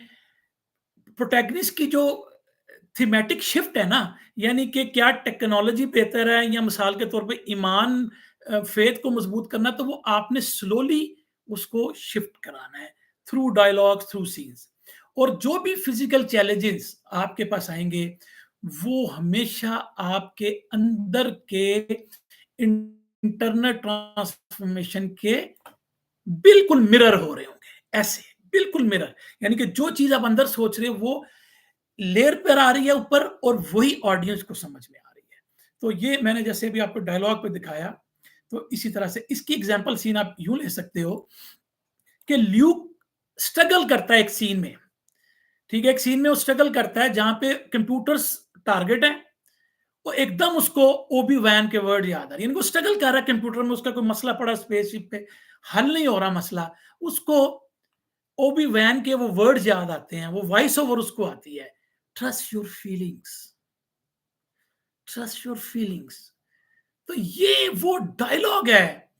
प्रोटैगनिस्ट की जो थीमेटिक शिफ्ट है ना, यानी कि क्या टेक्नोलॉजी बेहतर है या मिसाल के तौर पे ईमान, फेथ को मजबूत करना, तो वो आपने स्लोली उसको शिफ्ट कराना है थ्रू डायलॉग, थ्रू सीन्स। और जो भी फिजिकल चैलेंजेस आपके पास आएंगे, वो हमेशा आपके अंदर के इंटरनल ट्रांसफॉर्मेशन के बिल्कुल मिरर हो रहे होंगे, ऐसे बिल्कुल मिरर। यानी कि जो चीज आप अंदर सोच रहे हो, वो लेयर पर आ रही है ऊपर, और वही ऑडियंस को समझ में आ रही है। तो ये मैंने जैसे भी आपको डायलॉग पे दिखाया, तो इसी तरह से इसकी एग्जांपल सीन आप यूं ले सकते हो कि ल्यूक स्ट्रगल करता है एक सीन में। ठीक है, एक सीन में वो स्ट्रगल करता है जहां पे कंप्यूटर्स टारगेट है, वो एकदम उसको ओबी वैन के वर्ड याद आ रही है। इनको स्ट्रगल कर रहा है कंप्यूटर में, उसका कोई मसला पड़ा स्पेसशिप पे, हल नहीं हो रहा मसला, उसको ओबी वैन के वो वर्ड्स याद आते हैं, वो वॉइस ओवर उसको आती है, trust your feelings, trust your feelings. तो ये वो डायलॉग है।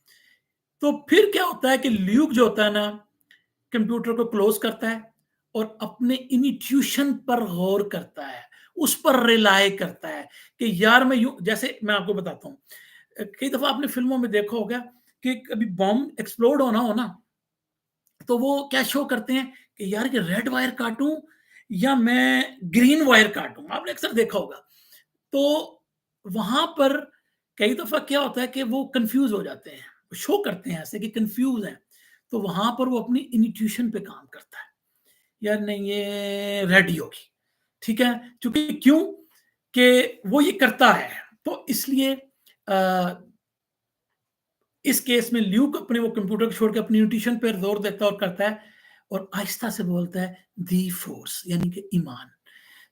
तो फिर क्या होता है कि ल्यूक जो होता है ना, कंप्यूटर को क्लोज करता है और अपने इंट्यूशन पर गौर करता है, उस पर रिलाय करता है कि यार मैं यूं, जैसे मैं आपको बताता हूँ, कई दफा आपने फिल्मों में देखा होगा कि कभी बॉम्ब एक्सप्लोड होना हो ना, तो वो क्या शो करते हैं कि यार, ये रेड वायर काटूं या मैं ग्रीन वायर काटूं, आपने अक्सर देखा होगा। तो वहां पर कई दफा क्या होता है कि वो कंफ्यूज हो जाते हैं, शो करते हैं ऐसे कि कंफ्यूज हैं। तो वहां पर वो अपनी इंट्यूशन पे काम करता है, यार नहीं ये रेडी होगी, ठीक है, क्योंकि क्यों कि वो ये करता है। तो इसलिए इस केस में ल्यूक अपने वो कंप्यूटर को छोड़ के अपनी इंट्यूशन पर जोर देता है और करता है, और आहिस्ता से बोलता है दी फोर्स, यानी कि ईमान।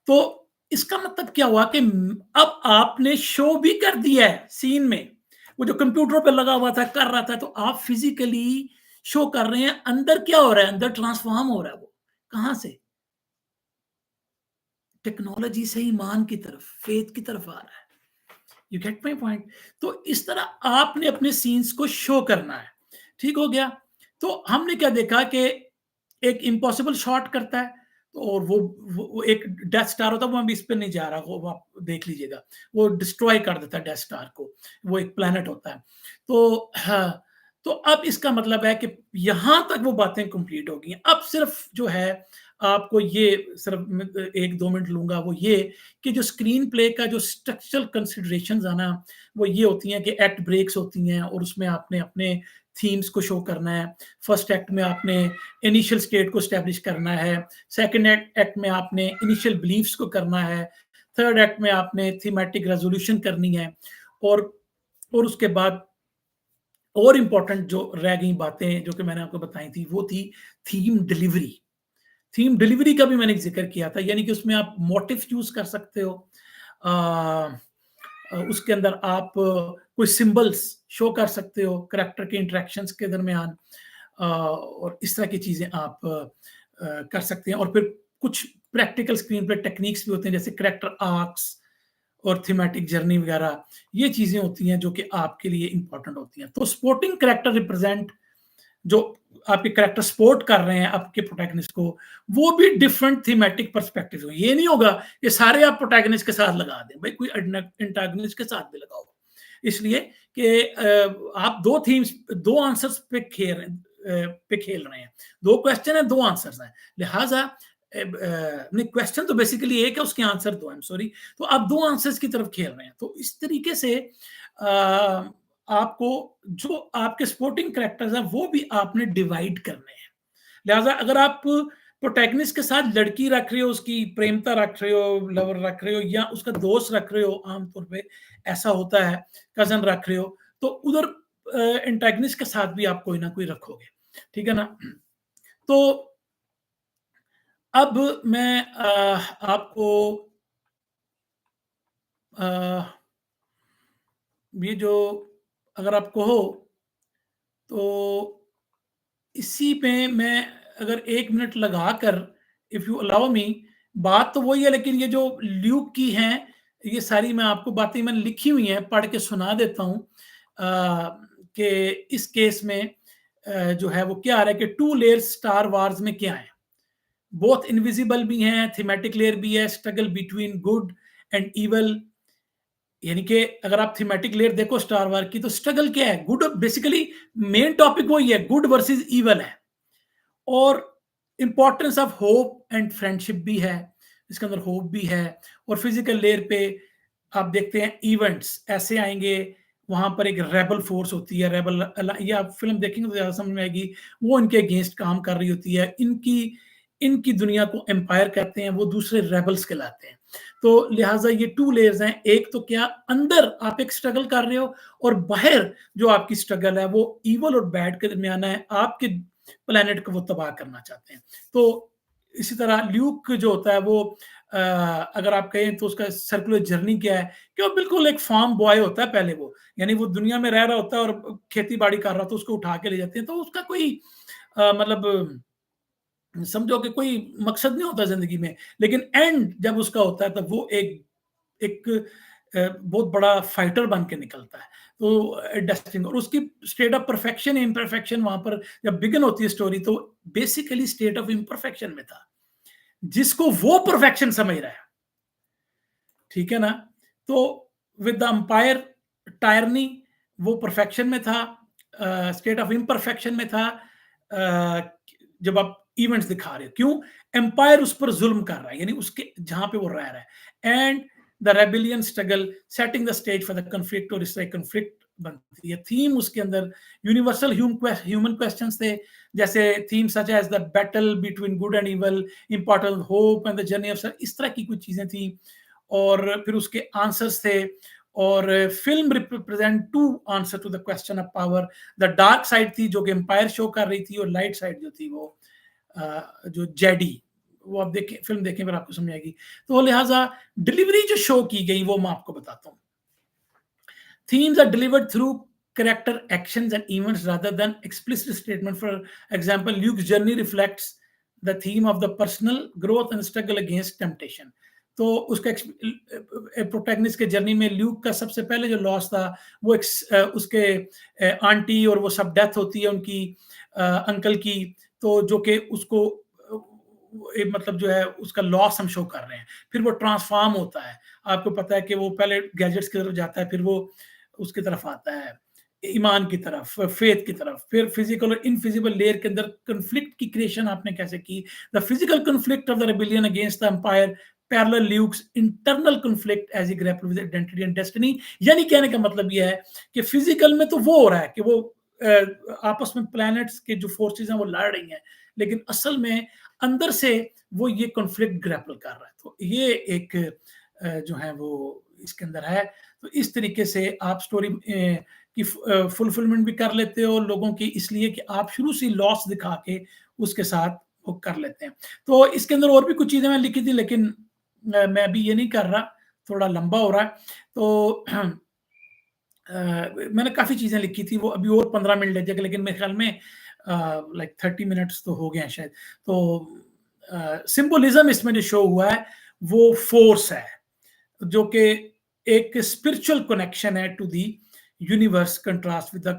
तो इसका मतलब क्या हुआ कि अब आपने शो भी कर दिया है सीन में, वो जो कंप्यूटर पे लगा हुआ था कर रहा था, तो आप फिजिकली शो कर रहे हैं अंदर क्या हो रहा है, अंदर ट्रांसफॉर्म हो रहा है। वो कहां से? टेक्नोलॉजी से ईमान की तरफ, फेथ की तरफ आ रहा है। You get my point? तो इस तरह आपने अपने सीन्स को शो करना है। ठीक हो गया। तो हमने क्या देखा कि एक इम्पॉसिबल शॉट करता है, तो और वो एक डेथ स्टार होता है, वो मैं इस पे नहीं जा रहा, वो आप देख लीजिएगा, वो डिस्ट्रॉय कर देता है डेथ स्टार को, वो एक प्लेनेट होता है। तो हाँ, तो अब इसका मतलब है कि यहां तक वो बातें कंप्लीट हो गई। अब सिर्फ जो है, आपको ये सिर्फ एक दो मिनट लूंगा, वो ये कि जो स्क्रीन प्ले का जो स्ट्रक्चरल कंसिडरेशंस है ना, वो ये होती हैं कि एक्ट ब्रेक्स होती हैं, और उसमें आपने अपने थीम्स को शो करना है। फर्स्ट एक्ट में आपने इनिशियल स्टेट को स्टैब्लिश करना है, सेकंड एक्ट में आपने इनिशियल बिलीफ्स को करना है, थर्ड एक्ट में आपने थीमेटिक रेजोल्यूशन करनी है, और उसके बाद और इंपॉर्टेंट जो रह गई बातें जो कि मैंने आपको बताई थी, वो थी थीम डिलीवरी। थीम डिलीवरी का भी मैंने जिक्र किया था, यानी कि उसमें आप मोटिव यूज कर सकते हो, उसके अंदर आप कोई सिंबल्स शो कर सकते हो करेक्टर के इंटरेक्शंस के दरमियान, और इस तरह की चीजें आप कर सकते हैं। और फिर कुछ प्रैक्टिकल स्क्रीन प्ले टेक्निक्स भी होते हैं, जैसे करेक्टर आर्क्स और थीमेटिक जर्नी वगैरह, ये चीजें होती हैं जो कि आपके लिए इंपॉर्टेंट होती हैं। तो स्पोर्टिंग करेक्टर रिप्रेजेंट जो आपके कैरेक्टर सपोर्ट कर रहे हैं आपके प्रोटैगनिस्ट को, वो भी डिफरेंट थीमेटिक पर्सपेक्टिव हो। ये नहीं होगा कि सारे आप प्रोटैगनिस्ट के साथ लगा दें, भाई कोई एंटागनिस्ट के साथ भी लगाओ। इसलिए कि आप 2 थीम्स 2 आंसर्स पे खेल रहे हैं। 2 क्वेश्चन है, 2 आंसर्स हैं। लिहाज़ा नहीं, क्वेश्चन तो बेसिकली एक है, उसके आंसर 2, आई एम सॉरी। तो आप 2 आंसर्स की तरफ खेल रहे हैं। तो इस तरीके से आपको जो आपके सपोर्टिंग कैरेक्टर्स हैं वो भी आपने डिवाइड करने हैं। लिहाजा अगर आप प्रोटैगनिस्ट के साथ लड़की रख रहे हो, उसकी प्रेमिका रख रहे हो, लवर रख रहे हो या उसका दोस्त रख रहे हो, आमतौर पे ऐसा होता है, कज़न रख रहे हो, तो उधर एंटागनिस्ट के साथ भी आप कोई ना कोई रखोगे। ठीक है ना? तो अब मैं आपको अ, ये जो अगर आप कहो तो इसी पे मैं अगर 1 मिनट लगाकर, इफ यू अलाउ मी, बात तो वही है, लेकिन ये जो ल्यूक की हैं, ये सारी मैं आपको बातें मैंने लिखी हुई हैं, पढ़ के सुना देता हूँ। कि इस केस में जो है वो क्या आ रहा है कि 2 लेयर्स स्टार वार्स में क्या है? बोथ इनविजिबल भी हैं, थीमेटिक लेयर भी है, struggle between good and evil. यानी कि अगर आप थीमेटिक लेयर देखो स्टार वार की, तो स्ट्रगल क्या है? गुड, बेसिकली मेन टॉपिक वही है, गुड वर्सेस इविल है। और importance of hope and friendship भी है, इसके अंदर होप भी है। और फिजिकल लेयर पे आप देखते हैं इवेंट्स ऐसे आएंगे, वहां पर एक रेबल फोर्स होती है, रेबल, या आप फिल्म देखेंगे तो ज्यादा समझ में आएगी, वो इनके अगेंस्ट काम कर रही होती है। इनकी इनकी दुनिया को एम्पायर कहते हैं, वो दूसरे रेबल्स कहलाते हैं। तो लिहाजा ये 2 लेयर्स हैं। एक तो क्या अंदर आप एक स्ट्रगल कर रहे हो, और बाहर जो आपकी स्ट्रगल है वो इवल और बैड के दरमियान है, आपके प्लेनेट को वो तबाह करना चाहते हैं। तो इसी तरह ल्यूक जो होता है वो अगर आप कहें तो उसका सर्कुलर जर्नी क्या है, कि वो बिल्कुल एक फार्म बॉय होता है पहले वो, यानी वो दुनिया में रह रहा होता है और खेती बाड़ी कर रहा, तो उसको उठा के ले जाते हैं। तो उसका कोई मतलब समझो कि कोई मकसद नहीं होता जिंदगी में, लेकिन एंड जब उसका होता है तब वो एक एक बहुत बड़ा फाइटर बन के निकलता है। तो डेस्टिनी, और उसकी स्टेट ऑफ परफेक्शन इम्परफेक्शन वहां पर जब बिगिन होती है स्टोरी, तो बेसिकली स्टेट ऑफ इम्परफेक्शन में था, जिसको वो परफेक्शन समझ रहा है। ठीक है ना? तो विद द अंपायर टायरनी, वो परफेक्शन में था, स्टेट ऑफ इम्परफेक्शन में था। जब आप इवेंट्स दिखा रहे हो, क्यों? एम्पायर उस पर जुल्म कर रहा है, यानी उसके जहां पे वो रह रहा है। And the rebellion struggle setting the stage for the conflict, और इस तरह कन्फ्लिक्ट बनती है। थीम उसके अंदर यूनिवर्सल ह्यूमन क्वेश्चंस थे, जैसे theme such as the battle between good and evil, important hope and the journey of, इस तरह की कुछ चीजें थी। और फिर उसके आंसर्स थे। और film represent 2 answer to the question of power. The dark side थी जो कि एम्पायर शो कर रही थी, और लाइट साइड जो थी वो जो जेडी, वो आप देखें, फिल्म देखें फिर आपको समझ आएगी। तो लिहाजा डिलीवरी जो शो की गई वो मैं आपको बताता हूँ। Themes are delivered through character actions and events rather than explicit statement. For example, Luke's journey reflects the theme of the personal growth and struggle against temptation. तो उसका प्रोटैगनिस्ट के जर्नी में ल्यूक का सबसे पहले जो लॉस था वो उसके आंटी और वो सब डेथ होती है उनकी, अंकल की। तो जो कि उसको मतलब जो है उसका लॉस हम शो कर रहे हैं। फिर वो ट्रांसफॉर्म होता है। आपको पता है कि वो पहले गैजेट्स की तरफ जाता है, फिर वो उसकी तरफ आता है, ईमान की तरफ, फेथ की तरफ। फिर फिजिकल और इनफिजिबल लेयर के अंदर कन्फ्लिक्ट की क्रिएशन आपने कैसे की? The physical conflict of the rebellion against the empire parallel Luke's internal conflict as he grapple with identity and destiny. यानी कहने का मतलब यह है कि फिजिकल में तो वो हो रहा है कि वो आपस में प्लैनेट्स के जो फोर्सेस हैं वो लड़ रही हैं, लेकिन असल में अंदर से वो ये कॉन्फ्लिक्ट ग्रैपल कर रहा है। तो ये एक जो है वो इसके अंदर है। तो इस तरीके से आप स्टोरी की फुलफिलमेंट भी कर लेते हो लोगों की, इसलिए कि आप शुरू से लॉस दिखा के उसके साथ वो कर लेते हैं। तो इसके अंदर और भी कुछ चीजें मैं लिखी थी, लेकिन मैं अभी ये नहीं कर रहा, थोड़ा लंबा हो रहा है। तो मैंने काफ़ी चीज़ें लिखी थी, वो अभी और 15 मिनट ले जाएगा, लेकिन मेरे ख्याल में लाइक 30 मिनट्स तो हो गए हैं शायद। तो सिंबोलिज्म इसमें जो शो हुआ है वो फोर्स है, जो कि एक स्पिरिचुअल कनेक्शन है to the universe, contrast with the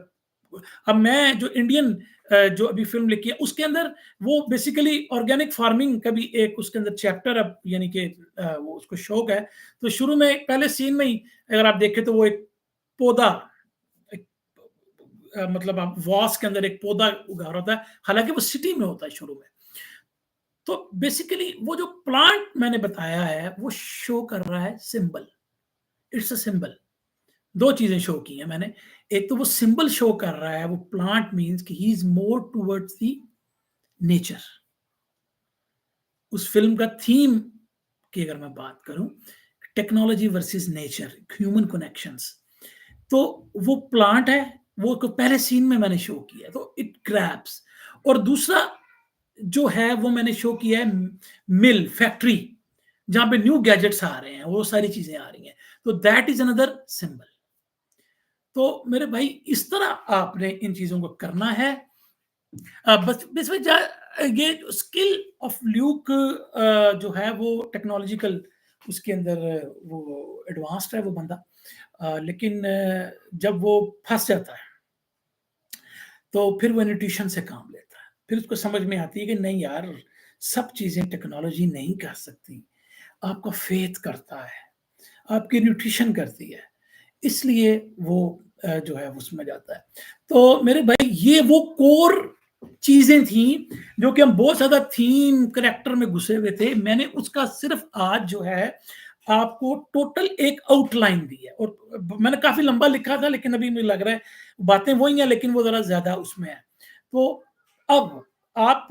अब मैं जो इंडियन जो अभी फ़िल्म लिखी है, उसके अंदर वो बेसिकली ऑर्गेनिक फार्मिंग का भी एक उसके अंदर चैप्टर अब यानी कि वो उसको शौक है। तो शुरू में पहले सीन में ही अगर आप देखें तो वो एक पौधा एक मतलब आप वॉस के अंदर एक पौधा उगा रहा होता है, हालाँकि वो सिटी में होता है शुरू में। तो बेसिकली वो जो प्लांट मैंने बताया है, वो शो कर रहा है सिंबल, इट्स अ सिंबल। 2 चीज़ें शो की हैं मैंने। एक तो वो सिंबल शो कर रहा है, वो प्लांट मीन्स कि he is more towards the nature. उस फ़िल्म का थीम की अगर मैं बात करूँ, technology versus nature, human connections. तो वो प्लांट है, वो को पहले सीन में मैंने शो किया है, तो इट ग्रैब्स। और दूसरा जो है वो मैंने शो किया है मिल, फैक्ट्री, जहाँ पे न्यू गैजेट्स आ रहे हैं, वो सारी चीज़ें आ रही हैं। तो दैट इज़ अनदर सिंबल। तो मेरे भाई इस तरह आपने इन चीज़ों को करना है। बस इसमें ये स्किल ऑफ ल्यूक जो है वो टेक्नोलॉजिकल उसके अंदर वो एडवांस्ड है वो बंदा। लेकिन जब वो फँस जाता है, तो फिर वो न्यूट्रिशन से काम लेता है। फिर उसको समझ में आती है कि नहीं यार, सब चीज़ें टेक्नोलॉजी नहीं कर सकती। आपका फेथ करता है, आपकी न्यूट्रिशन करती है। इसलिए वो जो है उसमें जाता है। तो मेरे भाई ये वो कोर चीज़ें थी जो कि हम बहुत ज़्यादा थीम करैक्टर में घुसे हुए थे। मैंने उसका सिर्फ़ आज जो है आपको टोटल एक आउटलाइन दी है और मैंने काफ़ी लंबा लिखा था लेकिन अभी मुझे लग रहा है बातें वही हैं लेकिन वो ज़रा ज़्यादा उसमें है। तो अब आप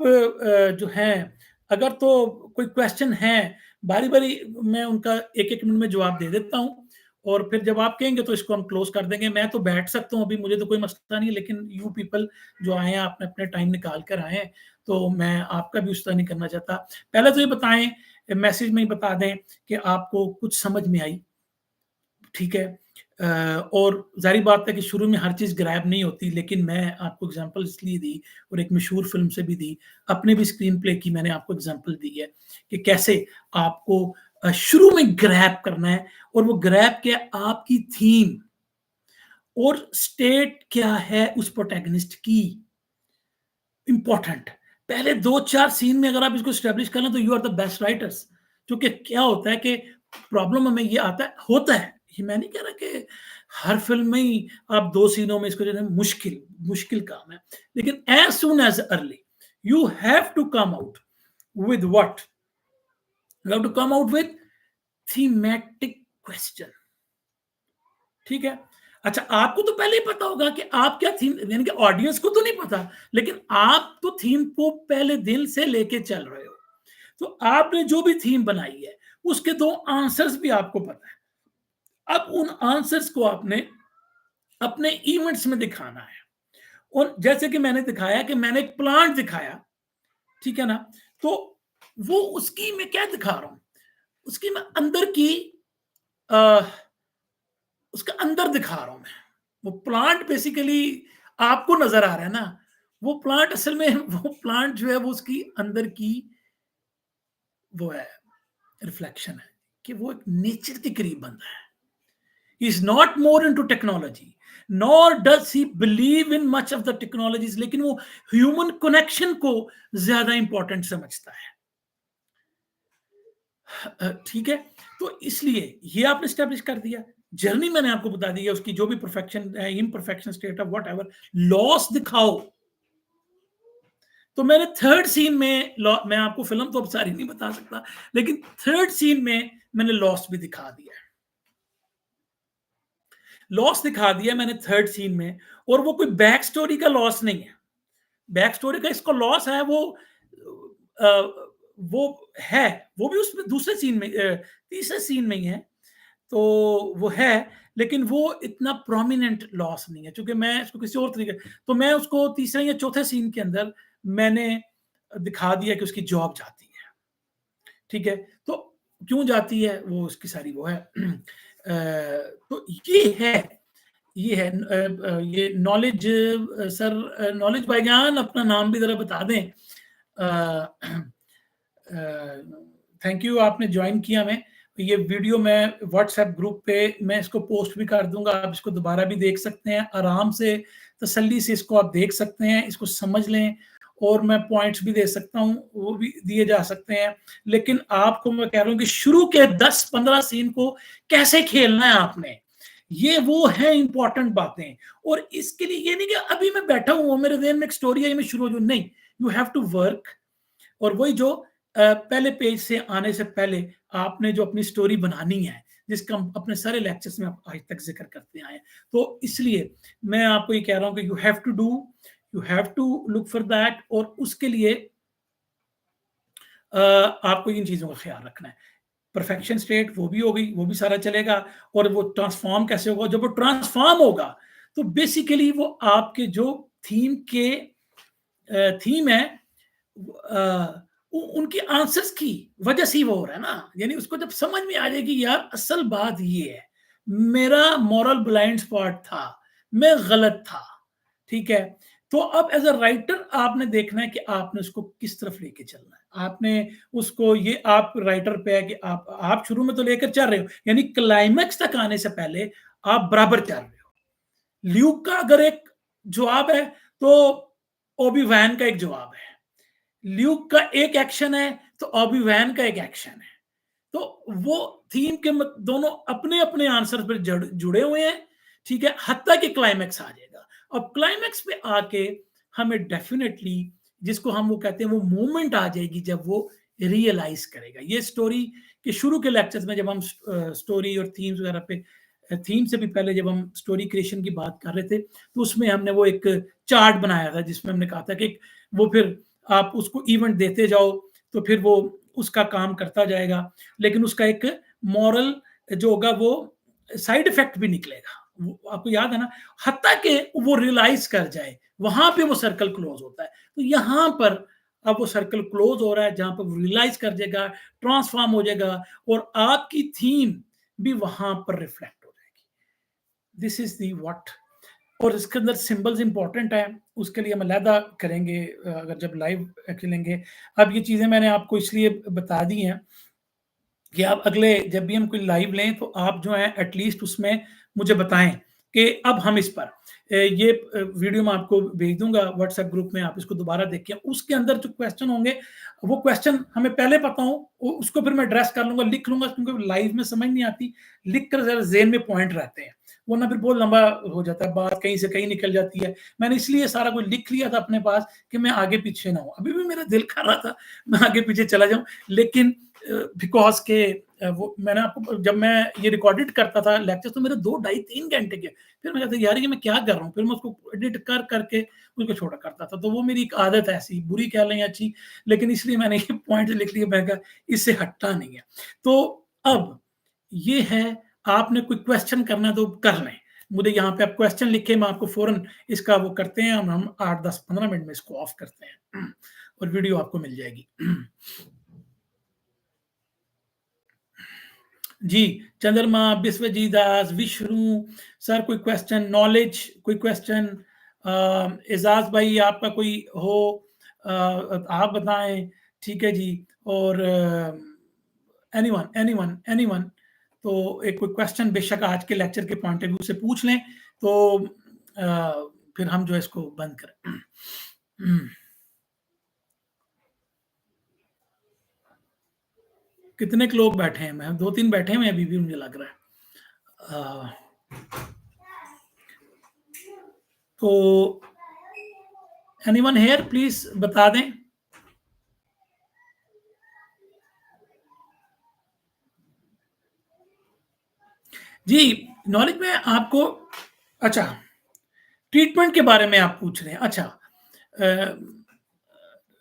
जो हैं अगर तो कोई क्वेश्चन है, बारी-बारी मैं उनका 1-1 मिनट में जवाब दे देता हूँ और फिर जब आप कहेंगे तो इसको हम क्लोज़ कर देंगे। मैं तो बैठ सकता हूँ अभी, मुझे तो कोई मसला नहीं है, लेकिन यू पीपल जो आए हैं, आपने अपने टाइम निकाल कर आए हैं, तो मैं आपका भी उस तरह नहीं करना चाहता। पहले तो ये बताएँ, मैसेज में ही बता दें कि आपको कुछ समझ में आई, ठीक है? और ज़ाहिर बात है कि शुरू में हर चीज़ ग्रैब नहीं होती, लेकिन मैं आपको एग्ज़ाम्पल इसलिए दी और एक मशहूर फ़िल्म से भी दी, अपने भी स्क्रीन प्ले की मैंने आपको एग्ज़ाम्पल दी है कि कैसे आपको शुरू में ग्रैब करना है और वो ग्रैब क्या है, आपकी थीम और स्टेट क्या है उस प्रोटैगनिस्ट की, इम्पोर्टेंट। पहले 2-4 सीन में अगर आप इसको एस्टेब्लिश कर लें तो you are the best writers. क्योंकि क्या होता है कि प्रॉब्लम हमें ये आता है, होता है, ये मैं नहीं कह रहा कि हर फ़िल्म में ही आप 2 सीनों में इसको जो है मुश्किल काम है। लेकिन as soon as early you have to come out with what? You have to come out with thematic question, ठीक है? अच्छा, आपको तो पहले ही पता होगा कि आप क्या थीम, यानी कि ऑडियंस को तो नहीं पता, लेकिन आप तो थीम को पहले दिल से लेके चल रहे हो। तो आपने जो भी थीम बनाई है, उसके 2 आंसर्स भी आपको पता है। अब उन आंसर्स को आपने अपने इवेंट्स में दिखाना है और जैसे कि मैंने दिखाया कि मैंने एक प्लांट दिखाया, ठीक है ना? तो वो उसकी मैं क्या दिखा रहा हूँ? उसकी मैं अंदर की अ उसका अंदर दिखा रहा हूँ मैं। वो प्लांट बेसिकली आपको नज़र आ रहा है ना, वो प्लांट असल में वो प्लांट जो है वो उसकी अंदर की वो है, रिफ्लेक्शन है कि वो एक नेचर के करीब बंदा है। He is not more into technology, nor does he believe in much of the technologies, लेकिन वो ह्यूमन कनेक्शन को ज़्यादा इम्पोर्टेंट समझता है। ठीक है? तो इसलिए ये आपने एस्टेब्लिश कर दिया। जर्नी मैंने आपको बता दी है उसकी, जो भी perfection imperfection state of whatever, loss दिखाओ। तो मैंने थर्ड सीन में मैं आपको फ़िल्म तो अब सारी नहीं बता सकता, लेकिन थर्ड सीन में मैंने लॉस भी दिखा दिया है। लॉस दिखा दिया मैंने थर्ड सीन में और वो कोई बैक स्टोरी का लॉस नहीं है। बैक स्टोरी का इसको लॉस है अ, वो है, वो भी उसमें दूसरे सीन में तीसरे सीन में ही है। तो वो है, लेकिन वो इतना प्रोमिनेंट लॉस नहीं है, चूँकि मैं इसको किसी और तरीके, तो मैं उसको तीसरे या चौथे सीन के अंदर मैंने दिखा दिया कि उसकी जॉब जाती है, ठीक है? तो क्यों जाती है, वो उसकी सारी वो है। तो ये है ये नॉलेज सर, नॉलेज भाईजान अपना नाम भी ज़रा बता दें। अ, थैंक यू, आपने जॉइन किया हमें। ये वीडियो मैं व्हाट्सएप ग्रुप पे मैं इसको पोस्ट भी कर दूँगा, आप इसको दोबारा भी देख सकते हैं, आराम से, तसल्ली से इसको आप देख सकते हैं, इसको समझ लें और मैं पॉइंट्स भी दे सकता हूँ, वो भी दिए जा सकते हैं। लेकिन आपको मैं कह रहा हूँ कि शुरू के 10-15 सीन को कैसे खेलना है आपने, ये वो है इम्पोर्टेंट बातें। और इसके लिए ये नहीं कि अभी मैं बैठा हूँ, मेरे ज़हन में एक स्टोरी है, मैं शुरू हो जाऊँ, नहीं, यू हैव टू वर्क। और वही जो पहले पेज से आने से पहले आपने जो अपनी स्टोरी बनानी है, जिसका हम अपने सारे लेक्चर्स में आप आज तक ज़िक्र करते आए हैं। तो इसलिए मैं आपको ये कह रहा हूँ कि you have to look for that, और उसके लिए आपको इन चीज़ों का ख्याल रखना है। परफेक्शन स्टेट वो भी हो गई, वो भी सारा चलेगा। और वो ट्रांसफ़ॉर्म कैसे होगा? जब वो ट्रांसफ़ॉर्म होगा, तो बेसिकली वो आपके जो थीम के थीम है, उनके आंसर्स की वजह से ही वो हो रहा है ना। यानी उसको जब समझ में आ जाएगी, यार असल बात ये है, मेरा मॉरल ब्लाइंड स्पॉट था, मैं गलत था, ठीक है। तो अब एज अ राइटर आपने देखना है कि आपने उसको किस तरफ लेके चलना है। आपने उसको, ये आप राइटर पे है कि आप शुरू में तो लेकर चल रहे हो, यानी क्लाइमैक्स तक आने से पहले आप बराबर चल रहे हो। ल्यूक का अगर एक जवाब है, तो ओबी वैन का एक जवाब है। ल्यूक का एक एक्शन है, तो ऑबी वैन का एक एक्शन है। तो वो थीम के दोनों अपने अपने आंसर पर जुड़े हुए हैं, ठीक है, हत्ता कि क्लाइमैक्स आ जाएगा। अब क्लाइमैक्स पे आके हमें डेफिनेटली, जिसको हम वो कहते हैं, वो मोमेंट आ जाएगी जब वो रियलाइज करेगा। ये स्टोरी के शुरू के लेक्चर्स में जब हम स्टोरी और थीम्स वगैरह पे, थीम से भी पहले जब हम स्टोरी क्रिएशन की बात कर रहे थे, तो उसमें हमने वो एक चार्ट बनाया था, जिसमें हमने कहा था कि वो फिर आप उसको इवेंट देते जाओ, तो फिर वो उसका काम करता जाएगा, लेकिन उसका एक मॉरल जो होगा, वो साइड इफेक्ट भी निकलेगा। वो आपको याद है ना, हत्ता कि वो रियलाइज कर जाए, वहां पे वो सर्कल क्लोज होता है। तो यहाँ पर अब वो सर्कल क्लोज हो रहा है, जहां पर वो रियलाइज कर जाएगा, ट्रांसफॉर्म हो जाएगा, और आपकी थीम भी वहां पर रिफ्लेक्ट हो जाएगी। This is the what. और इसके अंदर सिंबल्स इंपॉर्टेंट है, उसके लिए हम अलहदा करेंगे अगर जब लाइव खेलेंगे। अब ये चीज़ें मैंने आपको इसलिए बता दी हैं कि आप अगले जब भी हम कोई लाइव लें, तो आप जो है एटलीस्ट उसमें मुझे बताएं कि अब हम इस पर ये वीडियो मैं आपको भेज दूंगा व्हाट्सएप ग्रुप में, आप इसको दोबारा देखें। उसके अंदर जो क्वेश्चन होंगे, वो क्वेश्चन हमें पहले पता हो, उसको फिर मैं एड्रेस कर लूंगा, लिख लूंगा, क्योंकि लाइव में समझ नहीं आती, लिख कर जरा जेन में पॉइंट रहते हैं, वरना फिर बहुत लंबा हो जाता है, बात कहीं से कहीं निकल जाती है। मैंने इसलिए सारा कुछ लिख लिया था अपने पास कि मैं आगे पीछे ना हूं। अभी भी मेरा दिल कर रहा था मैं आगे पीछे चला जाऊं, लेकिन बिकॉज के वो मैंने आपको, जब मैं ये रिकॉर्डेड करता था लेक्चर, तो मेरे 2 ढाई 3 घंटे के, फिर मैं कहता यार ये मैं क्या कर रहा हूँ, फिर मैं उसको एडिट कर करके उसको छोड़ा करता था। तो वो मेरी एक आदत है, ऐसी बुरी कह लें अच्छी, लेकिन इसलिए मैंने ये पॉइंट लिख लिया, मैं कहा इससे हटता नहीं है। तो अब ये है, आपने कोई क्वेश्चन करना तो कर लें, मुझे यहाँ पे आप क्वेश्चन लिखे, मैं आपको फौरन इसका वो करते हैं, हम 8 10 15 मिनट में इसको ऑफ करते हैं और वीडियो आपको मिल जाएगी। जी, चंद्रमा, बिस्वजीत दास, विष्णु सर, कोई क्वेश्चन, नॉलेज कोई क्वेश्चन, एजाज भाई आपका कोई हो, आप बताएं, ठीक है जी। और एनीवन एनीवन एनीवन, तो एक कोई क्वेश्चन बेशक आज के लेक्चर के पॉइंट ऑफ व्यू से पूछ लें, तो फिर हम जो है इसको बंद करें। कितने के लोग बैठे हैं? मैं 2-3 बैठे हुए हैं अभी भी, मुझे लग रहा है। तो एनीवन हेयर प्लीज बता दें। जी, नॉलेज में आपको, अच्छा, ट्रीटमेंट के बारे में आप पूछ रहे हैं। अच्छा,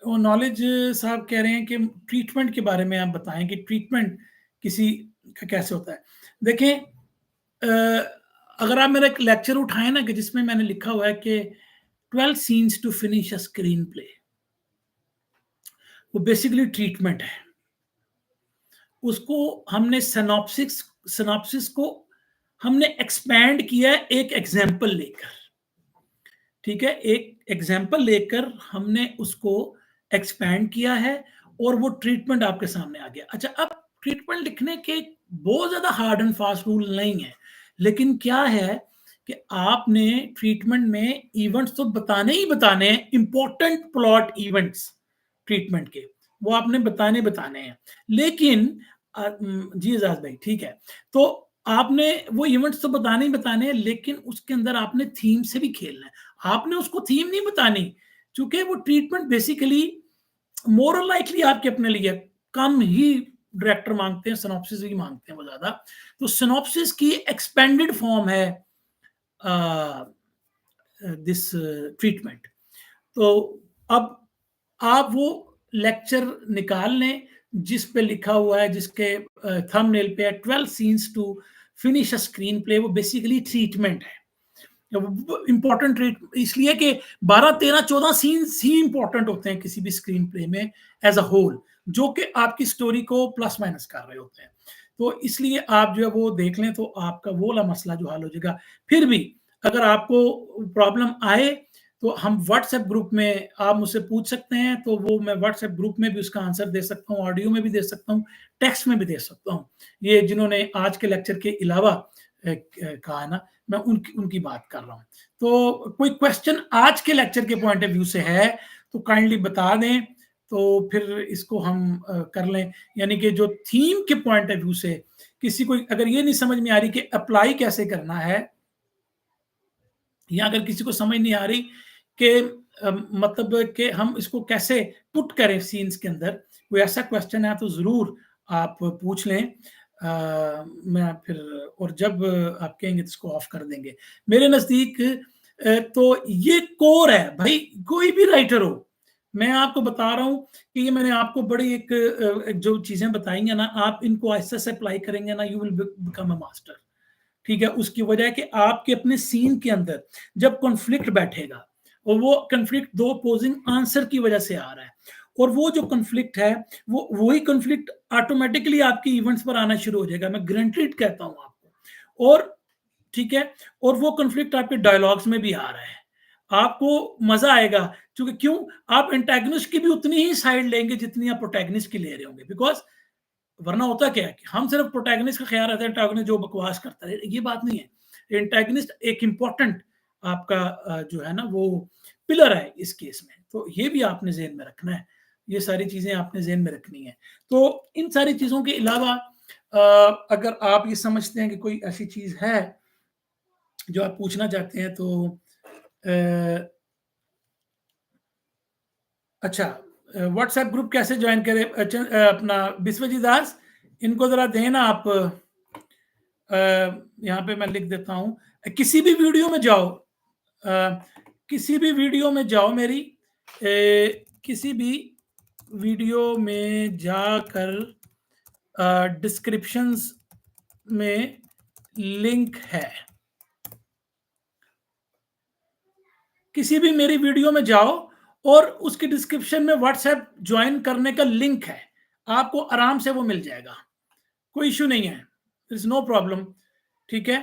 वो नॉलेज साहब कह रहे हैं कि ट्रीटमेंट के बारे में आप बताएं कि ट्रीटमेंट किसी का कैसे होता है। देखें, अगर आप मेरा एक लेक्चर उठाएं ना, कि जिसमें मैंने लिखा हुआ है कि 12 scenes to finish a screen play, वो बेसिकली ट्रीटमेंट है। उसको हमने सिनॉप्सिस को हमने एक्सपैंड किया है एक एग्जाम्पल लेकर, ठीक है, एक एग्जाम्पल लेकर हमने उसको एक्सपैंड किया है, और वो ट्रीटमेंट आपके सामने आ गया। अच्छा, अब ट्रीटमेंट लिखने के बहुत ज़्यादा हार्ड एंड फास्ट रूल नहीं है। लेकिन क्या है कि आपने ट्रीटमेंट में इवेंट्स तो बताने ही बताने हैं, इम्पोर्टेंट प्लॉट इवेंट्स ट्रीटमेंट के, वो आपने बताने हैं। लेकिन जी एजाज भाई ठीक है। तो आपने वो इवेंट्स तो बताने ही बताने हैं, लेकिन उसके अंदर आपने थीम से भी खेलना है। आपने उसको थीम नहीं बतानी, क्योंकि वो ट्रीटमेंट बेसिकली मोरल लाइकली आपके अपने लिए कम ही डायरेक्टर मांगते हैं, सिनॉप्सिस ही मांगते हैं वो ज्यादा। तो सिनॉप्सिस की एक्सपेंडेड फॉर्म है दिस ट्रीटमेंट। तो अब आप वो लेक्चर निकाल लें जिस पे लिखा हुआ है, जिसके थंबनेल पे है 12 scenes to finish a screen play. वो बेसिकली ट्रीटमेंट है। इंपॉर्टेंट ट्रीट इसलिए कि 12, 13, 14 सीन्स ही इंपॉर्टेंट होते हैं किसी भी स्क्रीन प्ले में एज अ होल, जो कि आपकी स्टोरी को प्लस माइनस कर रहे होते हैं। तो इसलिए आप जो है वो देख लें तो आपका वो वाला मसला जो हल हो जाएगा। फिर भी अगर आपको प्रॉब्लम आए तो हम व्हाट्सएप ग्रुप में आप मुझसे पूछ सकते हैं, तो वो मैं व्हाट्सएप ग्रुप में भी उसका आंसर दे सकता हूँ, ऑडियो में भी दे सकता हूँ, टेक्स्ट में भी दे सकता हूँ। ये जिन्होंने आज के लेक्चर के अलावा कहा है ना, मैं उनकी उनकी बात कर रहा हूँ। तो कोई क्वेश्चन आज के लेक्चर के पॉइंट ऑफ व्यू से है तो काइंडली बता दें, तो फिर इसको हम कर लें। यानी कि जो थीम के पॉइंट ऑफ व्यू से किसी को अगर ये नहीं समझ में आ रही कि अप्लाई कैसे करना है, या अगर किसी को समझ नहीं आ रही कि मतलब कि हम इसको कैसे पुट करें सीन्स के अंदर, कोई ऐसा क्वेश्चन है तो ज़रूर आप पूछ लें। मैं फिर और जब आप कहेंगे तो इसको ऑफ कर देंगे। मेरे नज़दीक तो ये कोर है भाई, कोई भी राइटर हो। मैं आपको बता रहा हूँ कि ये मैंने आपको बड़ी एक जो चीज़ें बताई हैं ना, आप इनको ऐसे से अप्लाई करेंगे ना, you will become a master. ठीक है, उसकी वजह है कि आपके अपने सीन के अंदर जब कॉन्फ्लिक्ट बैठेगा और वो कॉन्फ्लिक्ट दो अपोजिंग आंसर की वजह से आ रहा है, और वो जो कॉन्फ्लिक्ट है वो वही कॉन्फ्लिक्ट ऑटोमेटिकली आपकी इवेंट्स पर आना शुरू हो जाएगा, मैं गारंटीड कहता हूं आपको। और ठीक है, और वो कॉन्फ्लिक्ट आपके डायलॉग्स में भी आ रहा है, आपको मजा आएगा। क्योंकि क्यों, आप एंटेगनिस्ट की भी उतनी ही साइड लेंगे जितनी आप प्रोटैगनिस्ट की ले रहे होंगे। बिकॉज वरना होता क्या है कि हम सिर्फ प्रोटैगनिस्ट का ख्याल रखते हैं, एंटागनिस्ट जो बकवास करता है, ये बात नहीं है। एंटागनिस्ट एक इंपॉर्टेंट आपका जो है ना वो पिलर है इस केस में। तो ये भी आपने जेहन में रखना है, ये सारी चीजें आपने जेहन में रखनी है। तो इन सारी चीजों के अलावा अगर आप ये समझते हैं कि कोई ऐसी चीज है जो आप पूछना चाहते हैं तो अच्छा, व्हाट्सएप ग्रुप कैसे ज्वाइन करें? अच्छा, अपना विश्वजीत दास, इनको जरा देना आप। यहाँ पे मैं लिख देता हूँ, किसी भी वीडियो में जाओ, किसी भी वीडियो में जाओ मेरी, किसी भी वीडियो में जाकर डिस्क्रिप्शंस में लिंक है, किसी भी मेरी वीडियो में जाओ और उसके डिस्क्रिप्शन में व्हाट्सएप ज्वाइन करने का लिंक है, आपको आराम से वो मिल जाएगा, कोई इशू नहीं है, इज नो प्रॉब्लम। ठीक है,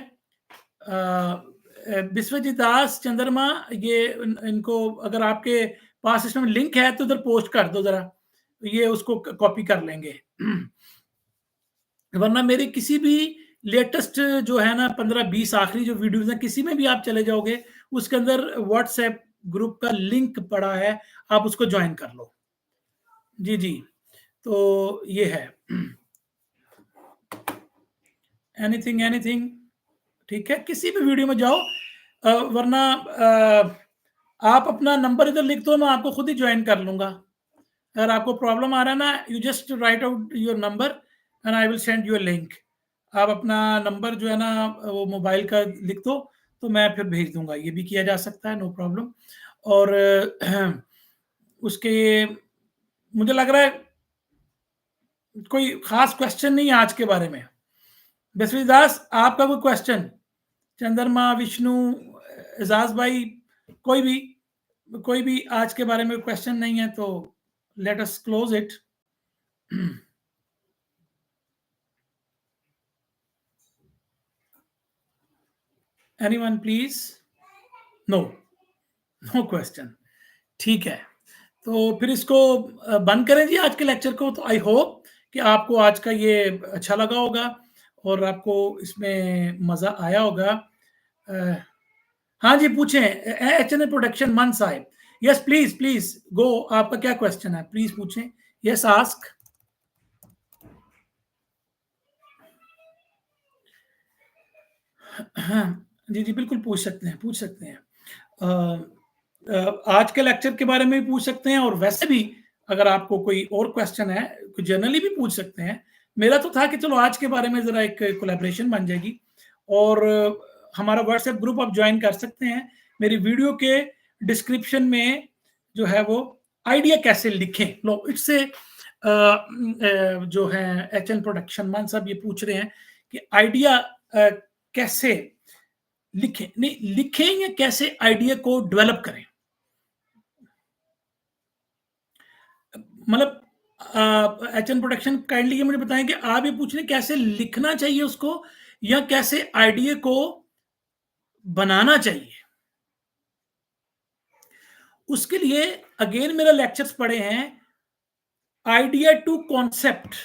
विश्वजीत दास चंद्रमा, ये इनको अगर आपके पास इसमें लिंक है तो उधर पोस्ट कर दो जरा, ये उसको कॉपी कर लेंगे। वरना मेरे किसी भी लेटेस्ट जो है ना 15-20 आखिरी जो वीडियोस हैं, किसी में भी आप चले जाओगे उसके अंदर व्हाट्सएप ग्रुप का लिंक पड़ा है, आप उसको ज्वाइन कर लो। जी जी, तो ये है। एनीथिंग एनीथिंग, ठीक है, किसी भी वीडियो में जाओ, वरना आप अपना नंबर इधर लिख दो, मैं आपको खुद ही ज्वाइन कर लूंगा। अगर आपको प्रॉब्लम आ रहा है ना, you just right out your number and I will send you a link. आप अपना नंबर जो है ना वो मोबाइल का लिख दो, तो मैं फिर भेज दूंगा, ये भी किया जा सकता है, नो प्रॉब्लम। और उसके मुझे लग रहा है कोई खास क्वेश्चन नहीं है आज के बारे में। बसवीर दास, आपका कोई क्वेश्चन? चंद्रमा, विष्णु, एजाज भाई, कोई भी कोई भी आज के बारे में क्वेश्चन नहीं है तो let us close it. Anyone please? No, no question. ठीक है, तो फिर इसको बंद करें जी आज के लेक्चर को। तो आई होप कि आपको आज का ये अच्छा लगा होगा और आपको इसमें मज़ा आया होगा। अ, हाँ जी, पूछें। एचएनए प्रोडक्शन मन Sahib. Yes, please, please go. आपका क्या क्वेश्चन है? प्लीज़ पूछें। Yes, ask. हाँ, जी, जी, बिल्कुल पूछ सकते हैं, पूछ सकते हैं। आज के लेक्चर के बारे में भी पूछ सकते हैं और वैसे भी अगर आपको कोई और क्वेश्चन है, जनरली भी पूछ सकते हैं। मेरा तो था कि चलो आज के बारे में ज़रा एक कोलैबोरेशन बन जाएगी और हमारा व्हाट्सएप ग्रुप आप जॉइन कर सकते हैं। मेरी वीडियो के डिस्क्रिप्शन में जो है वो आइडिया कैसे लिखें, लो इससे जो है एचएन प्रोडक्शन मान साहब ये पूछ रहे हैं कि आइडिया कैसे लिखें, नहीं लिखें या कैसे आइडिया को डेवलप करें। मतलब एचएन प्रोडक्शन काइंडली ये मुझे बताएं कि आप ये पूछ रहे हैं कैसे लिखना चाहिए उसको या कैसे आइडिया को बनाना चाहिए। उसके लिए अगेन मेरा लेक्चर्स पड़े हैं आइडिया टू कॉन्सेप्ट।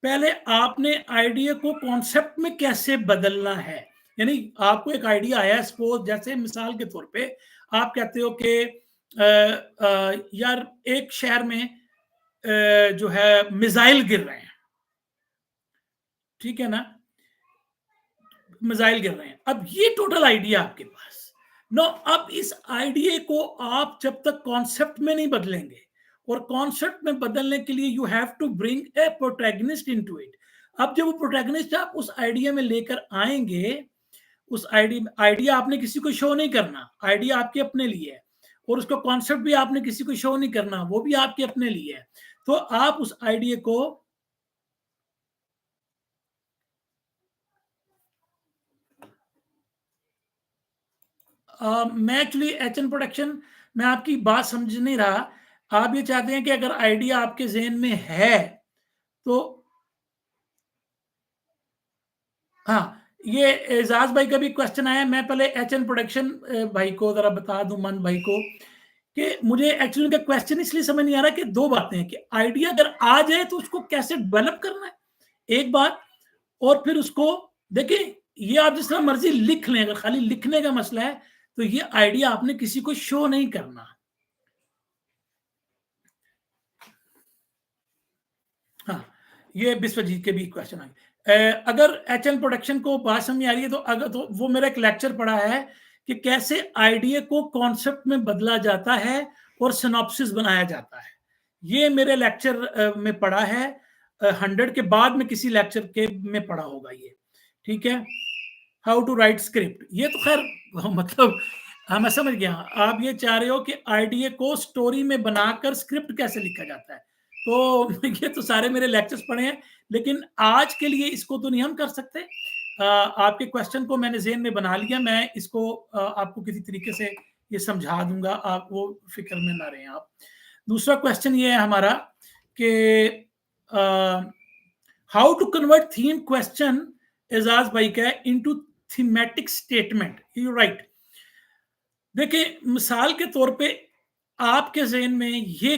पहले आपने आइडिया को कॉन्सेप्ट में कैसे बदलना है। यानी आपको एक आइडिया आया, सपोज जैसे मिसाल के तौर पे आप कहते हो कि यार एक शहर में जो है मिसाइल गिर रहे हैं, ठीक है ना, मिसाइल गिर रहे हैं। अब ये टोटल आइडिया आपके पास। नो, अब इस आइडिया को आप जब तक कॉन्सेप्ट में नहीं बदलेंगे, और कॉन्सेप्ट में बदलने के लिए you have to bring a protagonist into it. अब जब वो प्रोटैगनिस्ट आप उस आइडिया में लेकर आएंगे, उस आइडिया आपने किसी को शो नहीं करना, आइडिया आपके अपने लिए है, और उसका कॉन्सेप्ट भी आपने किसी को शो नहीं करना, वो भी आपके अपने लिए है। तो आप उस आइडिया को मैं एक्चुअली एचएन प्रोडक्शन, मैं आपकी बात समझ नहीं रहा। आप ये चाहते हैं कि अगर आइडिया आपके ज़हन में है तो हाँ, ये एजाज भाई का भी क्वेश्चन आया। मैं पहले एचएन प्रोडक्शन भाई को जरा बता दूं, मन भाई को, कि मुझे एक्चुअली उनका क्वेश्चन इसलिए समझ नहीं आ रहा कि दो बातें हैं कि आइडिया अगर आ जाए तो उसको कैसे डेवलप करना है, एक बात, और फिर उसको देखिए, ये आप जिस तरह मर्जी लिख लें, अगर खाली लिखने का मसला है तो ये आइडिया आपने किसी को शो नहीं करना। हाँ, ये विश्वजीत के भी क्वेश्चन आ गए। अगर एचएन प्रोडक्शन को बात समझ में आ रही है तो अगर तो वो मेरा एक लेक्चर पढ़ा है कि कैसे आइडिया को कॉन्सेप्ट में बदला जाता है और सिनॉप्सिस बनाया जाता है। ये मेरे लेक्चर में पढ़ा है। 100 के बाद में किसी लेक्चर के में पढ़ा होगा ये, ठीक है। हाउ टू राइट स्क्रिप्ट, ये तो खैर मतलब हाँ, मैं समझ गया। आप ये चाह रहे हो कि आइडिया को स्टोरी में बनाकर स्क्रिप्ट कैसे लिखा जाता है। तो ये तो सारे मेरे लेक्चर्स पढ़े हैं, लेकिन आज के लिए इसको तो नहीं हम कर सकते। आपके क्वेश्चन को मैंने ज़हन में बना लिया, मैं इसको आपको किसी तरीके से ये समझा दूंगा, आप वो फिक्र में ना रहें आप। दूसरा क्वेश्चन ये है हमारा कि how to convert theme question, Aijaz भाई का, into thematic statement. You right. देखिए, मिसाल के तौर पे आपके ज़हन में ये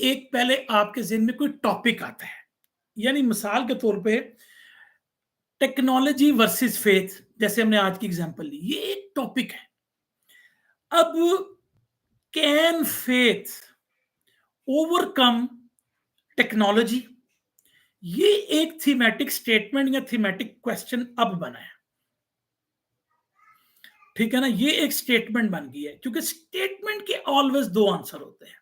एक पहले आपके ज़हन में कोई टॉपिक आता है, यानी मिसाल के तौर पे टेक्नोलॉजी वर्सेस फेथ, जैसे हमने आज की एग्जांपल ली, ये एक टॉपिक है। अब कैन फेथ ओवरकम टेक्नोलॉजी, ये एक थीमेटिक स्टेटमेंट या थीमेटिक क्वेश्चन अब बना है, ठीक है ना। ये एक स्टेटमेंट बन गई है, क्योंकि स्टेटमेंट के ऑलवेज दो आंसर होते हैं।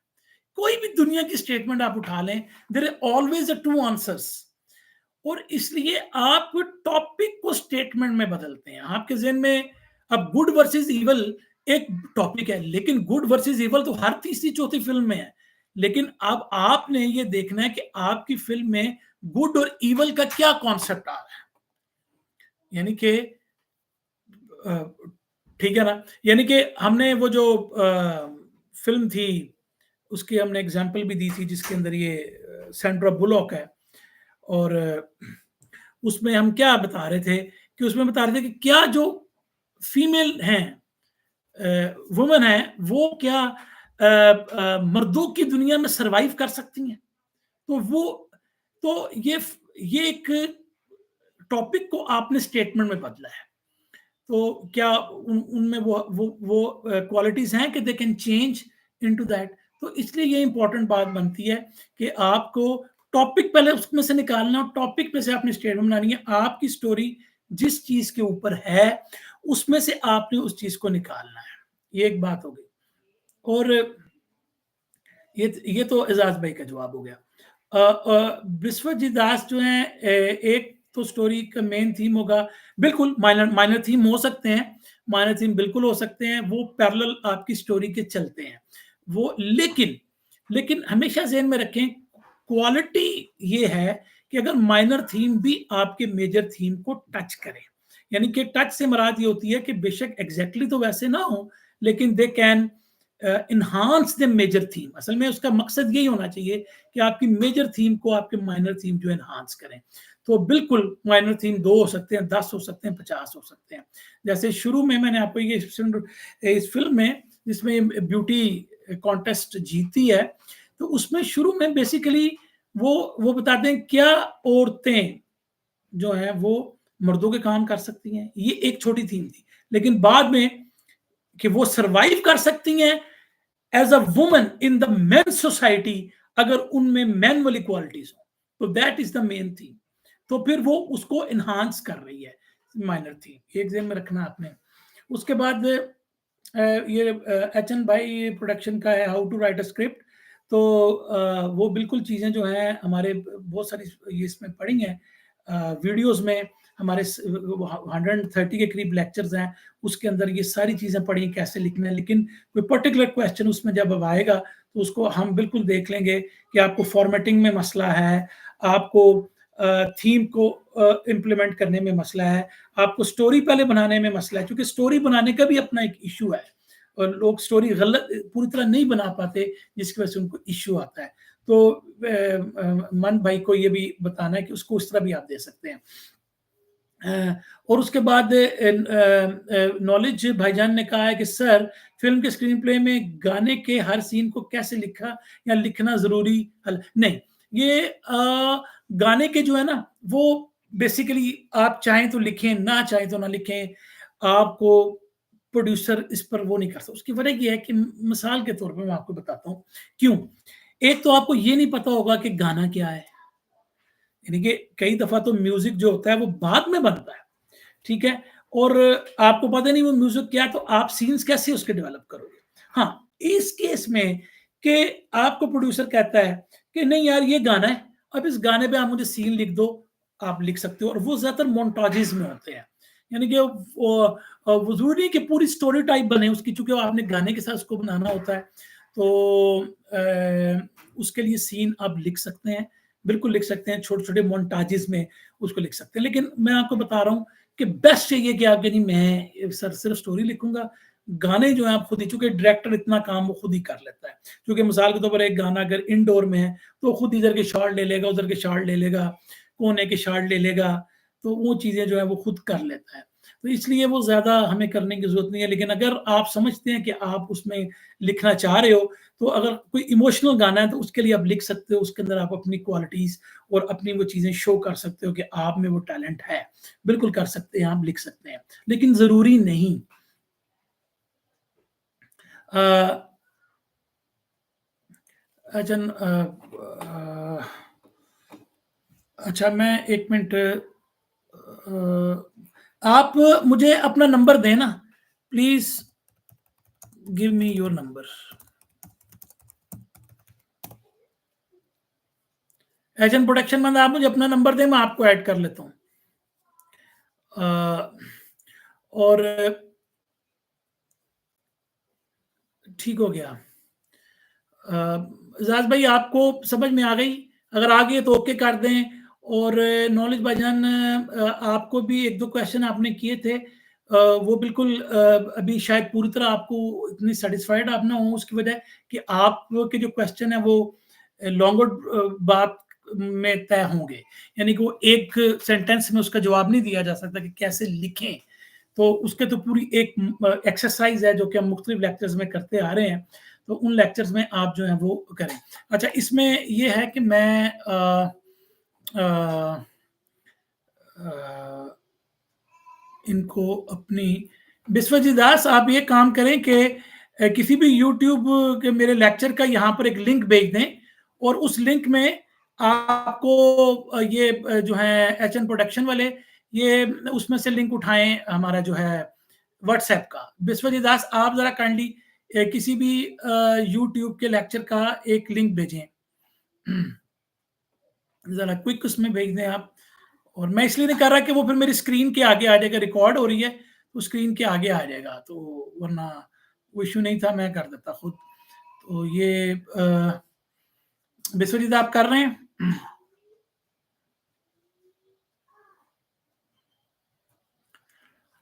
कोई भी दुनिया की स्टेटमेंट आप उठा लें, there are always two answers. और इसलिए आप टॉपिक को स्टेटमेंट में बदलते हैं आपके जहन में। अब गुड वर्सेस इवल एक टॉपिक है, लेकिन गुड वर्सेस इवल तो हर तीसरी चौथी फिल्म में है। लेकिन अब आपने ये देखना है कि आपकी फिल्म में गुड और इवल का क्या कॉन्सेप्ट आ रहा है, यानी कि ठीक है ना। यानी कि हमने वो जो फिल्म थी उसकी हमने एग्जांपल भी दी थी, जिसके अंदर ये सैंड्रा बुलॉक है, और उसमें हम क्या बता रहे थे कि उसमें बता रहे थे कि क्या जो फीमेल हैं, वुमेन है, वो क्या मर्दों की दुनिया में सरवाइव कर सकती हैं। तो वो तो ये एक टॉपिक को आपने स्टेटमेंट में बदला है। तो क्या उनमें वो क्वालिटीज हैं कि they can change into that. तो इसलिए ये इंपॉर्टेंट बात बनती है कि आपको टॉपिक पहले उसमें से निकालना, और टॉपिक में से आपने स्टेटमेंट बनानी है। आपकी स्टोरी जिस चीज के ऊपर है उसमें से आपने उस चीज को निकालना है। ये एक बात हो गई। और ये तो एजाज भाई का जवाब हो गया। विश्वजीत दास जो है, एक तो स्टोरी का मेन थीम होगा, बिल्कुल माइनर माइनर थीम हो सकते हैं, माइनर थीम बिल्कुल हो सकते हैं, वो पैरेलल आपकी स्टोरी के चलते हैं वो। लेकिन लेकिन हमेशा ज़हन में रखें, क्वालिटी ये है कि अगर माइनर थीम भी आपके मेजर थीम को टच करे, यानी कि टच से मुराद ये होती है कि बेशक एग्जैक्टली तो वैसे ना हो, लेकिन they can enhance the major theme. असल में उसका मकसद यही होना चाहिए कि आपकी मेजर थीम को आपके माइनर थीम जो इन्हांस करें। तो बिल्कुल माइनर थीम 2 हो सकते हैं, 10 हो सकते हैं, 50 हो सकते हैं। जैसे शुरू में मैंने आपको ये इस फिल्म में जिसमें ब्यूटी कॉन्टेस्ट जीती है, तो उसमें शुरू में बेसिकली वो बताते हैं क्या औरतें जो हैं वो मर्दों के काम कर सकती हैं। ये एक छोटी थीम थी। लेकिन बाद में कि वो सर्वाइव कर सकती हैं as a woman in the men society, अगर उनमें मैन वाली क्वालिटीज हो, तो that is the main theme. तो फिर वो उसको इन्हांस कर रही है माइनर थीम, एक में रखना आपने। उसके बाद ये एच एन भाई प्रोडक्शन का है, how to write a script. तो वो बिल्कुल चीज़ें जो हैं हमारे बहुत सारी ये इसमें पड़ी हैं, वीडियोस में हमारे 130 के करीब लेक्चर्स हैं, उसके अंदर ये सारी चीज़ें पड़ी हैं कैसे लिखना है। लेकिन कोई पर्टिकुलर क्वेश्चन उसमें जब अब आएगा तो उसको हम बिल्कुल देख लेंगे कि आपको फॉर्मेटिंग में मसला है, आपको थीम को इम्प्लीमेंट करने में मसला है, आपको स्टोरी पहले बनाने में मसला है, क्योंकि स्टोरी बनाने का भी अपना एक इशू है और लोग स्टोरी गलत पूरी तरह नहीं बना पाते, जिसकी वजह से उनको इशू आता है। तो मन भाई को ये भी बताना है कि उसको उस तरह भी आप दे सकते हैं। और उसके बाद नॉलेज भाईजान ने कहा है कि सर, फिल्म के स्क्रीन प्ले में गाने के हर सीन को कैसे लिखा या लिखना जरूरी नहीं। ये गाने के जो है ना वो बेसिकली आप चाहें तो लिखें, ना चाहें तो ना लिखें, आपको प्रोड्यूसर इस पर वो नहीं कर सकता। उसकी वजह ये है कि मिसाल के तौर पे मैं आपको बताता हूँ क्यों। एक तो आपको ये नहीं पता होगा कि गाना क्या है, यानी कि कई दफा तो म्यूजिक जो होता है वो बाद में बनता है, ठीक है, और आपको पता नहीं वो म्यूजिक क्या है, तो आप सीन्स कैसे उसके डेवलप करोगे। हाँ, इस केस में कि आपको प्रोड्यूसर कहता है कि नहीं यार ये गाना है, अब इस गाने पे आप मुझे सीन लिख दो, आप लिख सकते हो। और वो ज्यादातर मोन्टाजेस में होते हैं, यानी कि वो जरूरी नहीं कि पूरी स्टोरी टाइप बने उसकी, चूंकि आपने गाने के साथ उसको बनाना होता है। तो उसके लिए सीन आप लिख सकते हैं, बिल्कुल लिख सकते हैं, छोटे छोटे मोन्टाजेस में उसको लिख सकते हैं। लेकिन मैं आपको बता रहा हूँ कि बेस्ट चाहिए कि आप नहीं मैं सर सिर्फ स्टोरी लिखूंगा, गाने जो है आप खुद ही, चूंकि डायरेक्टर इतना काम वो खुद ही कर लेता है। क्योंकि मिसाल के तौर पर एक गाना अगर इंडोर में है तो खुद इधर के शॉट ले लेगा, उधर के शॉट ले लेगा, कोने के शॉट ले लेगा, तो वो चीजें जो है वो खुद कर लेता है। तो इसलिए वो ज्यादा हमें करने की जरूरत नहीं है। लेकिन अगर आप समझते हैं कि आप उसमें लिखना चाह रहे हो, तो अगर कोई इमोशनल गाना है तो उसके लिए आप लिख सकते हो, उसके अंदर आप अपनी क्वालिटीज और अपनी वो चीजें शो कर सकते हो कि आप में वो टैलेंट है। बिल्कुल कर सकते हैं, आप लिख सकते हैं, लेकिन जरूरी नहीं। अच्छा अच्छा, मैं एक मिनट, आप मुझे अपना नंबर देना please, give me your number. एजन प्रोटेक्शन में आप मुझे अपना नंबर दें, मैं आपको ऐड कर लेता हूँ। और ठीक हो गया। एजाज भाई आपको समझ में आ गई? अगर आ गई तो ओके कर दें। और नॉलेज भाईजान, आपको भी एक दो क्वेश्चन आपने किए थे, वो बिल्कुल अभी शायद पूरी तरह आपको इतनी सेटिस्फाइड आप ना हो, उसकी वजह कि आपके जो क्वेश्चन है वो लॉन्गर बात में तय होंगे, यानी कि वो एक सेंटेंस में उसका जवाब नहीं दिया जा सकता कि कैसे लिखें। तो उसके तो पूरी एक एक्सरसाइज है जो कि हम मुख्तलिफ लेक्चर्स में करते आ रहे हैं। तो उन लेक्चर्स में आप जो है वो करें। अच्छा, इसमें ये है कि मैं अ, अ, इनको अपनी बिस्वजीत दास, आप ये काम करें कि किसी भी यूट्यूब के मेरे लेक्चर का यहाँ पर एक लिंक भेज दें, और उस लिंक में आपको ये जो है एचएन प्रोडक्शन वाले, ये उसमें से लिंक उठाएं हमारा जो है व्हाट्सएप का। बिस्वजीत दास, आप जरा काइंडली किसी भी यूट्यूब के लेक्चर का एक लिंक भेजें, जरा क्विक उसमें भेज दें आप। और मैं इसलिए नहीं कर रहा कि वो फिर मेरी स्क्रीन के आगे आ जाएगा, रिकॉर्ड हो रही है तो स्क्रीन के आगे आ जाएगा, तो वरना वो इश्यू नहीं था, मैं कर देता खुद। तो ये विश्वजीत आप कर रहे हैं?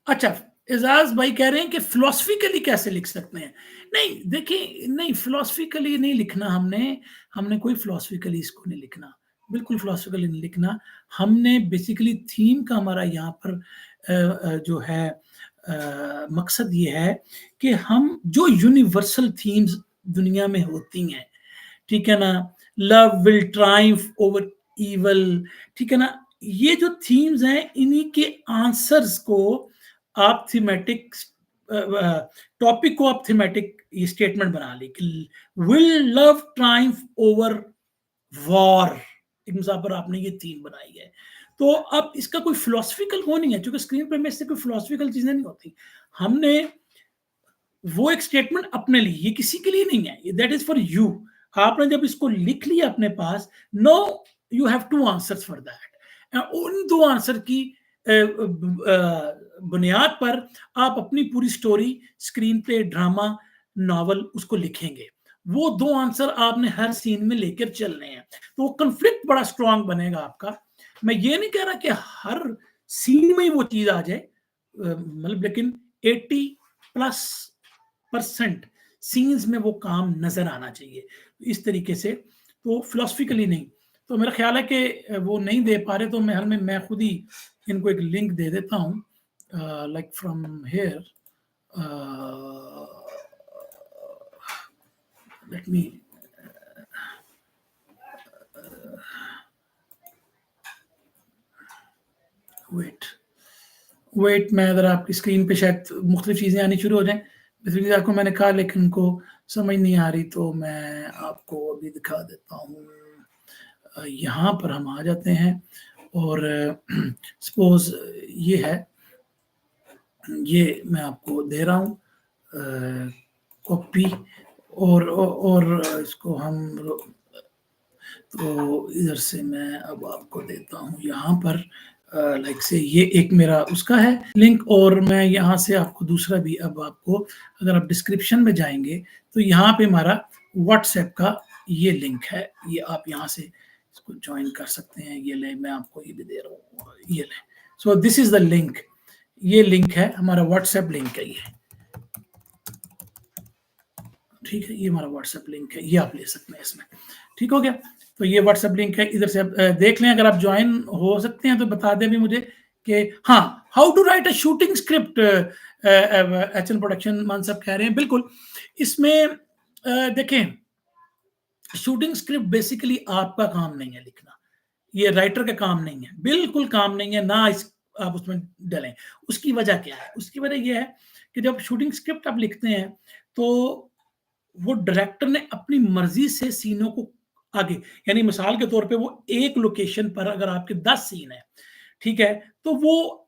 अच्छा, एजाज भाई कह रहे हैं कि फिलोसफिकली कैसे लिख सकते हैं। नहीं देखिए, नहीं फिलोसफिकली नहीं लिखना, हमने हमने कोई फिलोसफिकली इसको नहीं लिखना, बिल्कुल फिलोसफिकली नहीं लिखना। हमने बेसिकली थीम का हमारा यहाँ पर जो है मकसद ये है कि हम जो यूनिवर्सल थीम्स दुनिया में होती हैं, ठीक है ना, love will triumph over evil, ठीक है ना, ये जो थीम्स हैं इन्हीं के आंसर्स को आप थीमेटिक टॉपिक को आप थीमेटिक ये स्टेटमेंट बना ली कि will love triumph over war, एक पर आपने ये थीम बनाई है। तो अब इसका कोई फिलोसफिकल वो नहीं है, क्योंकि स्क्रीन पर में से कोई फिलोसफिकल चीजें नहीं होती। हमने वो एक स्टेटमेंट अपने लिए, ये किसी के लिए नहीं है, दैट इज फॉर यू। आपने जब इसको लिख लिया अपने पास, no you have two answers for that. उन दो आंसर की बुनियाद पर आप अपनी पूरी story, screen play, drama, novel उसको लिखेंगे। वो दो आंसर आपने हर सीन में लेकर चलने हैं, तो वो कंफ्लिक्ट बड़ा स्ट्रांग बनेगा आपका। मैं ये नहीं कह रहा कि हर सीन में ही वो चीज आ जाए, मतलब, लेकिन 80+% सीन्स में वो काम नजर आना चाहिए इस तरीके से। तो फिलोसफिकली नहीं, तो मेरा ख्याल है कि वो नहीं दे पा रहे, तो मैं खुद ही इनको एक लिंक दे देता हूँ, like from here, let me wait wait मैं अगर आपकी स्क्रीन पे शायद मुख्तलिफ चीज़ें आनी शुरू हो जाएं, बेसिकली आपको मैंने कहा, लेकिन उनको समझ नहीं आ रही, तो मैं आपको अभी दिखा देता हूँ। यहाँ पर हम आ जाते हैं, और सपोज ये है, ये मैं आपको दे रहा हूँ कॉपी, और इसको हम, तो इधर से मैं अब आपको देता हूँ यहाँ पर, लाइक से ये एक मेरा उसका है लिंक, और मैं यहाँ से आपको दूसरा भी अब आपको, अगर आप डिस्क्रिप्शन में जाएंगे तो यहाँ पे हमारा व्हाट्सएप का ये लिंक है, ये आप यहाँ से इसको ज्वाइन कर सकते हैं। ये ले, मैं आपको ये भी दे रहा हूँ, ये ले, so this is the link, ये लिंक है हमारा व्हाट्सएप लिंक है ये, ठीक है, ये हमारा व्हाट्सएप लिंक है, ये आप ले सकते हैं इसमें, ठीक हो गया। तो ये व्हाट्सएप लिंक है, इधर से आप देख लें, अगर आप ज्वाइन हो सकते हैं तो बता दें भी मुझे कि हाँ, how to write a shooting script, HN production Maan साहब कह रहे हैं, बिल्कुल। इसमें देखें, शूटिंग स्क्रिप्ट बेसिकली आपका काम नहीं है लिखना, ये राइटर का काम नहीं है, बिल्कुल काम नहीं है, ना इस आप उसमें डलें। उसकी वजह क्या है? उसकी वजह यह है कि जब शूटिंग स्क्रिप्ट आप लिखते हैं, तो वो डायरेक्टर ने अपनी मर्जी से सीनों को आगे, यानी मिसाल के तौर पे वो एक लोकेशन पर अगर आपके 10 सीन है, ठीक है, तो वो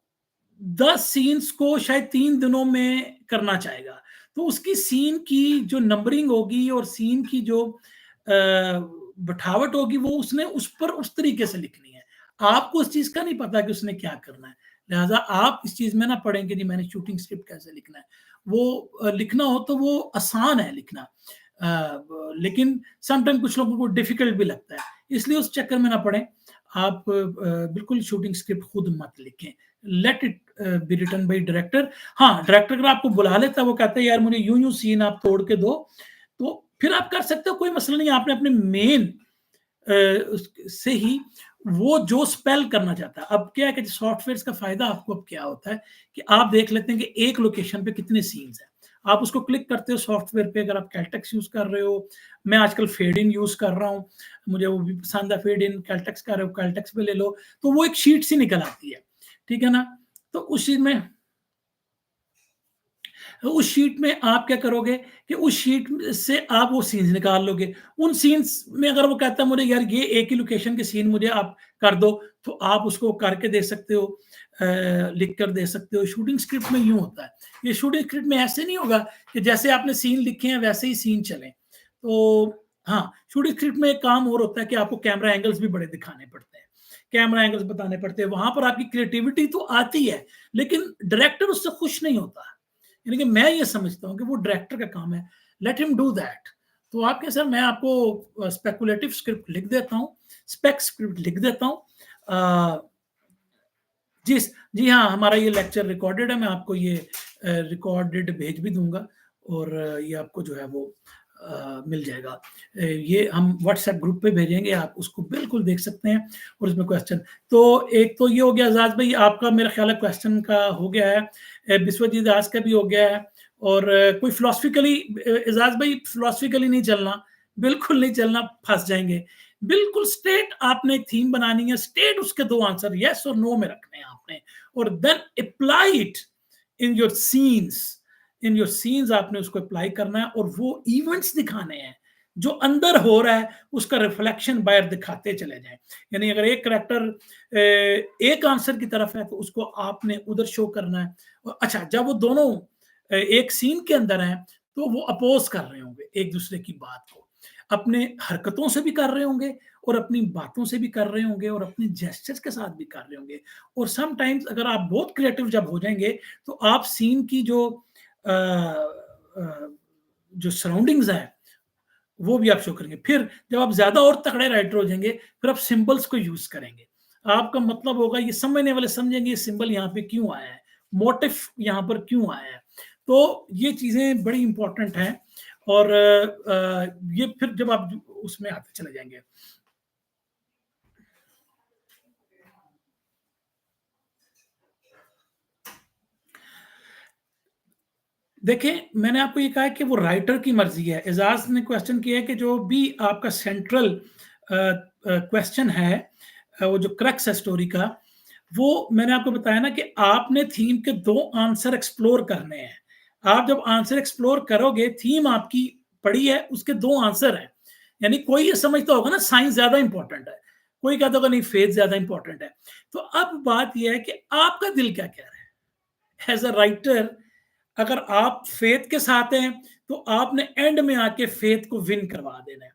10 सीन्स को शायद 3 दिनों में करना चाहेगा। तो उसकी सीन की जो नंबरिंग होगी और सीन की जो बिठावट होगी, वो उसने उस पर उस तरीके से लिखनी है। आपको उस चीज का नहीं पता कि उसने क्या करना है, लिहाजा आप इस चीज में ना पढ़ेंगे जी मैंने शूटिंग स्क्रिप्ट कैसे लिखना है। वो लिखना हो तो वो आसान है लिखना, लेकिन समटाइम कुछ लोगों को डिफिकल्ट भी लगता है, इसलिए उस चक्कर में ना पड़े आप। बिल्कुल शूटिंग स्क्रिप्ट खुद मत लिखें, let it be written by director. हाँ, डायरेक्टर अगर आपको बुला लेता है, वो कहता है यार मुझे यूं यूं सीन आप तोड़ के दो, तो फिर आप कर सकते हो, कोई मसला नहीं। आपने अपने मेन से ही वो जो स्पेल करना चाहता है। अब क्या है कि सॉफ्टवेयर का फायदा आपको अब क्या होता है कि आप देख लेते हैं कि एक लोकेशन पे कितने सीन्स हैं, आप उसको क्लिक करते हो सॉफ्टवेयर पे, अगर आप कैलटेक्स यूज़ कर रहे हो, मैं आजकल फेड इन यूज़ कर रहा हूँ, मुझे वो भी पसंद है फेड इन, कैलटेक्स कर रहे हो, कैलटेक्स पे ले लो, तो वो एक शीट सी निकल आती है, ठीक है ना? तो उस चीज़ में उस शीट में आप क्या करोगे कि उस शीट से आप वो सीन्स निकाल लोगे। उन सीन्स में अगर वो कहता है मुझे यार ये एक ही लोकेशन के सीन मुझे आप कर दो, तो आप उसको करके दे सकते हो, लिख कर दे सकते हो। शूटिंग स्क्रिप्ट में यूँ होता है। ये शूटिंग स्क्रिप्ट में ऐसे नहीं होगा कि जैसे आपने सीन लिखे हैं वैसे ही सीन चलें। तो हाँ, शूटिंग स्क्रिप्ट में एक काम और होता है कि आपको कैमरा एंगल्स भी बड़े दिखाने पड़ते हैं। कैमरा एंगल्स बताने पड़ते हैं। वहाँ पर आपकी क्रिएटिविटी तो आती है, लेकिन डायरेक्टर उससे खुश नहीं होता। यानी कि मैं ये समझता हूँ कि वो डायरेक्टर का काम है, लेट हिम डू दैट। तो आप क्या सर, मैं आपको स्पेकुलेटिव स्क्रिप्ट लिख देता हूँ, स्पेक स्क्रिप्ट लिख देता हूँ। जी जी हाँ, हमारा ये लेक्चर रिकॉर्डेड है, मैं आपको ये रिकॉर्डेड भेज भी दूंगा, और ये आपको जो है वो मिल जाएगा। ये हम व्हाट्सएप ग्रुप पे भेजेंगे, आप उसको बिल्कुल देख सकते हैं, और उसमें क्वेश्चन तो एक तो ये हो गया। आजाद भाई आपका मेरा ख्याल है क्वेश्चन का हो गया है, बिस्वजीत दास का भी हो गया है, और कोई फिलोसफिकली, एजाज भाई फिलोसफिकली नहीं चलना, बिल्कुल नहीं चलना, फंस जाएंगे। बिल्कुल स्टेट आपने एक थीम बनानी है, स्टेट उसके दो आंसर यस और नो में रखने हैं आपने, और then apply it in your scenes. In your scenes आपने उसको अप्लाई करना है, और वो इवेंट्स दिखाने हैं जो अंदर हो रहा है, उसका रिफ्लेक्शन बाहर दिखाते चले जाएं। यानी अगर एक करेक्टर एक आंसर की तरफ है, तो उसको आपने उधर शो करना है। और अच्छा, जब वो दोनों एक सीन के अंदर हैं, तो वो अपोज कर रहे होंगे एक दूसरे की बात को, अपने हरकतों से भी कर रहे होंगे, और अपनी बातों से भी कर रहे होंगे, और अपने जेस्चर्स के साथ भी कर रहे होंगे। और समटाइम्स अगर आप बहुत क्रिएटिव जब हो जाएंगे, तो आप सीन की जो सराउंडिंग्स है वो भी आप शो करेंगे। फिर जब आप ज्यादा और तगड़े राइटर हो जाएंगे, फिर आप सिंबल्स को यूज करेंगे। आपका मतलब होगा, ये समझने वाले समझेंगे ये सिंबल यहाँ पे क्यों आया है, मोटिव यहाँ पर क्यों आया है। तो ये चीजें बड़ी इंपॉर्टेंट हैं, और ये फिर जब आप उसमें आते चले जाएंगे। देखिए, मैंने आपको ये कहा है कि वो राइटर की मर्जी है। एजाज ने क्वेश्चन किया है कि जो भी आपका सेंट्रल क्वेश्चन है, वो जो क्रक्स है स्टोरी का, वो मैंने आपको बताया ना कि आपने थीम के दो आंसर एक्सप्लोर करने हैं। आप जब आंसर एक्सप्लोर करोगे, थीम आपकी पड़ी है, उसके दो आंसर हैं। यानी कोई ये समझता होगा ना साइंस ज्यादा इंपॉर्टेंट है, कोई कहता होगा नहीं फेथ ज्यादा इंपॉर्टेंट है। तो अब बात यह है कि आपका दिल क्या कह रहा है एज अ राइटर। अगर आप फेथ के साथ हैं, तो आपने एंड में आके फेथ को विन करवा देना है,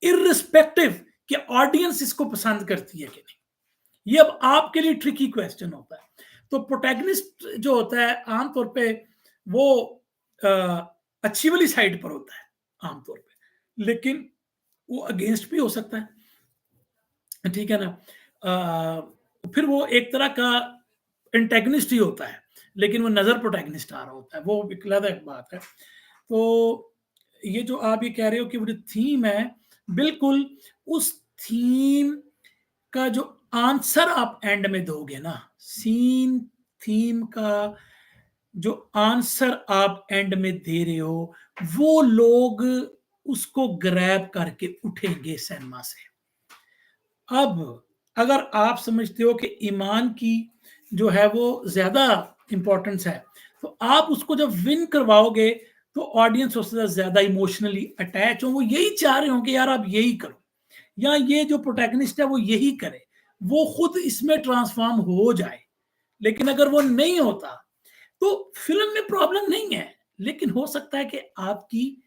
इररिस्पेक्टिव कि ऑडियंस इसको पसंद करती है कि नहीं। ये अब आपके लिए ट्रिकी क्वेश्चन होता है। तो प्रोटैगनिस्ट जो होता है आमतौर पे वो अ, अच्छी वाली साइड पर होता है आमतौर पे, लेकिन वो अगेंस्ट भी हो सकता है, ठीक है ना? फिर वो एक तरह का एंटेगनिस्ट ही होता है, लेकिन वो नजर प्रोटैगनिस्ट आ रहा होता है, वो एक अलग एक बात है। तो ये जो आप ये कह रहे हो कि वो जो थीम है, बिल्कुल उस थीम का जो आंसर आप एंड में दोगे ना, सीन थीम का जो आंसर आप एंड में दे रहे हो, वो लोग उसको ग्रैब करके उठेंगे सिनेमा से। अब अगर आप समझते हो कि ईमान की जो है वो ज्यादा इंपॉर्टेंस है, तो आप उसको जब विन करवाओगे, तो ऑडियंस उससे ज्यादा इमोशनली अटैच हो, वो यही चाह रहे होंगे यार आप यही करो, या ये जो प्रोटैगनिस्ट है वो यही करे, वो खुद इसमें ट्रांसफॉर्म हो जाए। लेकिन अगर वो नहीं होता, तो फिल्म में प्रॉब्लम नहीं है, लेकिन हो सकता है कि आपकी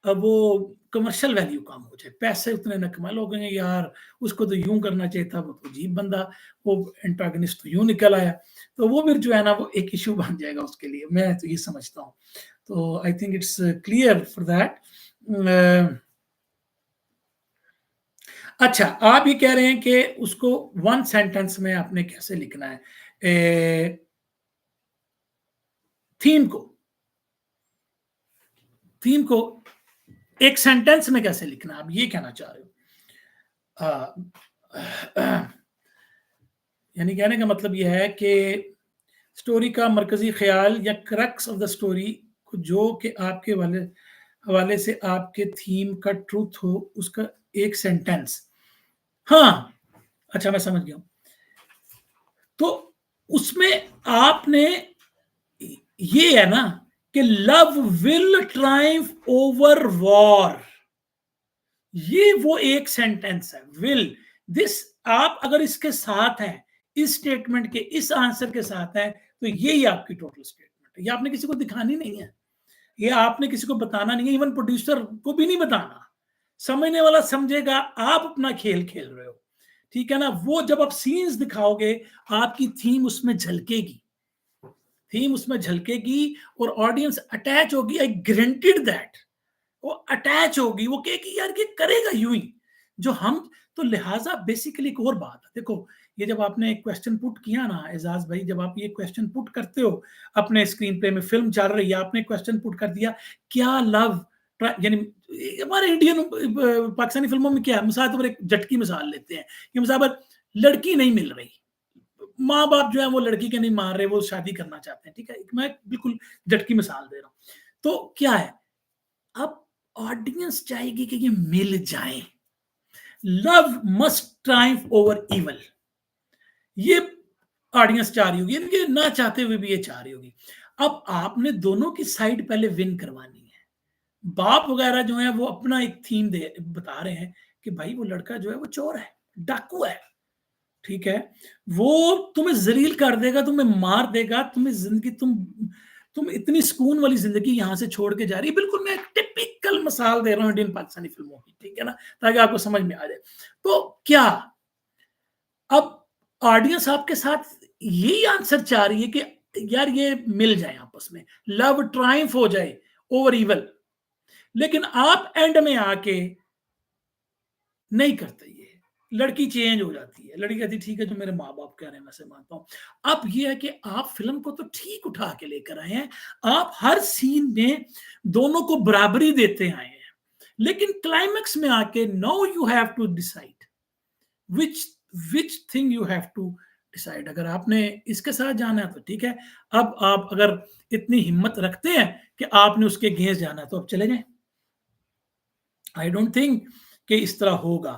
अब वो कमर्शियल वैल्यू कम हो जाए, पैसे उतने न कमाए, लोग कहेंगे यार उसको तो यूं करना चाहिए था, वो तो अजीब बंदा, वो एंटागनिस्ट तो यूं निकल आया। तो वो फिर जो है ना वो एक इशू बन जाएगा उसके लिए, मैं तो ये समझता हूँ। तो I think it's clear for that. अच्छा, आप ये कह रहे हैं कि उसको वन सेंटेंस में आपने कैसे लिखना है थीम को, थीम को एक सेंटेंस में कैसे लिखना है, आप ये कहना चाह रहे हो। यानी कहने का मतलब यह है कि स्टोरी का मरकजी ख्याल या क्रक्स ऑफ द स्टोरी जो कि आपके वाले हवाले से आपके थीम का ट्रुथ हो, उसका एक सेंटेंस। हाँ, अच्छा मैं समझ गया हूँ। तो उसमें आपने ये है ना कि love will Triumph over war, ये वो एक सेंटेंस है, विल। दिस, आप अगर इसके साथ हैं, इस स्टेटमेंट के इस आंसर के साथ हैं, तो यही आपकी टोटल स्टेटमेंट है। ये आपने किसी को दिखानी नहीं है, ये आपने किसी को बताना नहीं है, इवन प्रोड्यूसर को भी नहीं बताना। समझने वाला समझेगा आप अपना खेल खेल रहे हो, ठीक है ना। वो जब आप सीन्स दिखाओगे, आपकी थीम उसमें झलकेगी, थीम उसमें झलकेगी और ऑडियंस अटैच होगी। आई ग्रंटेड दैट, वो अटैच होगी, वो कहेगी यार ये करेगा यूं ही जो हम। तो लिहाजा बेसिकली एक और बात है, देखो ये जब आपने एक क्वेश्चन पुट किया ना एजाज भाई, जब आप ये क्वेश्चन पुट करते हो अपने स्क्रीन प्ले में, फिल्म चल रही है, आपने क्वेश्चन पुट कर दिया, क्या लव, यानी हमारे इंडियन पाकिस्तानी फिल्मों में क्या है, मिसाल के तौर पर एक झटकी मिसाल लेते हैं कि मिसाल पर लड़की नहीं मिल रही, माँ बाप जो है वो लड़की के नहीं मार रहे, वो शादी करना चाहते हैं, ठीक है, मैं बिल्कुल झटकी मिसाल दे रहा हूँ। तो क्या है, अब ऑडियंस चाहेगी कि ये मिल जाए, love must Triumph over evil, ये ऑडियंस चाह रही होगी, इनके ना चाहते हुए भी ये चाह रही होगी। अब आपने दोनों की साइड पहले विन करवानी है। बाप वगैरह जो है वो अपना एक थीम दे बता रहे हैं कि भाई वो लड़का जो है वो चोर है, डाकू है, ठीक है, वो तुम्हें जलील कर देगा, तुम्हें मार देगा, तुम्हें जिंदगी, तुम इतनी सुकून वाली जिंदगी यहां से छोड़ के जा रही है। बिल्कुल मैं एक टिपिकल मिसाल दे रहा हूं इंडियन पाकिस्तानी फिल्मों की, ठीक है ना, ताकि आपको समझ में आ जाए। तो क्या अब ऑडियंस आपके साथ यही आंसर चाह रही है कि यार ये मिल जाए आपस में, लव ट्रायम्फ हो जाए ओवर इवल, लेकिन आप एंड में आके नहीं करते ये, लड़की चेंज हो जाती है, लड़की कहती है ठीक है जो मेरे माँ बाप कह रहे हैं मैं से मानता हूं। अब ये है कि आप फिल्म को तो ठीक उठा के लेकर आए हैं, आप हर सीन में दोनों को बराबरी देते आए हैं, लेकिन क्लाइमेक्स में आके no you have to decide which which thing you have to decide. अगर आपने इसके साथ जाना है तो ठीक है, अब आप अगर इतनी हिम्मत रखते हैं कि आपने उसके अगेंस्ट जाना है तो अब चले जाएं। आई डोंट थिंक कि इस तरह होगा।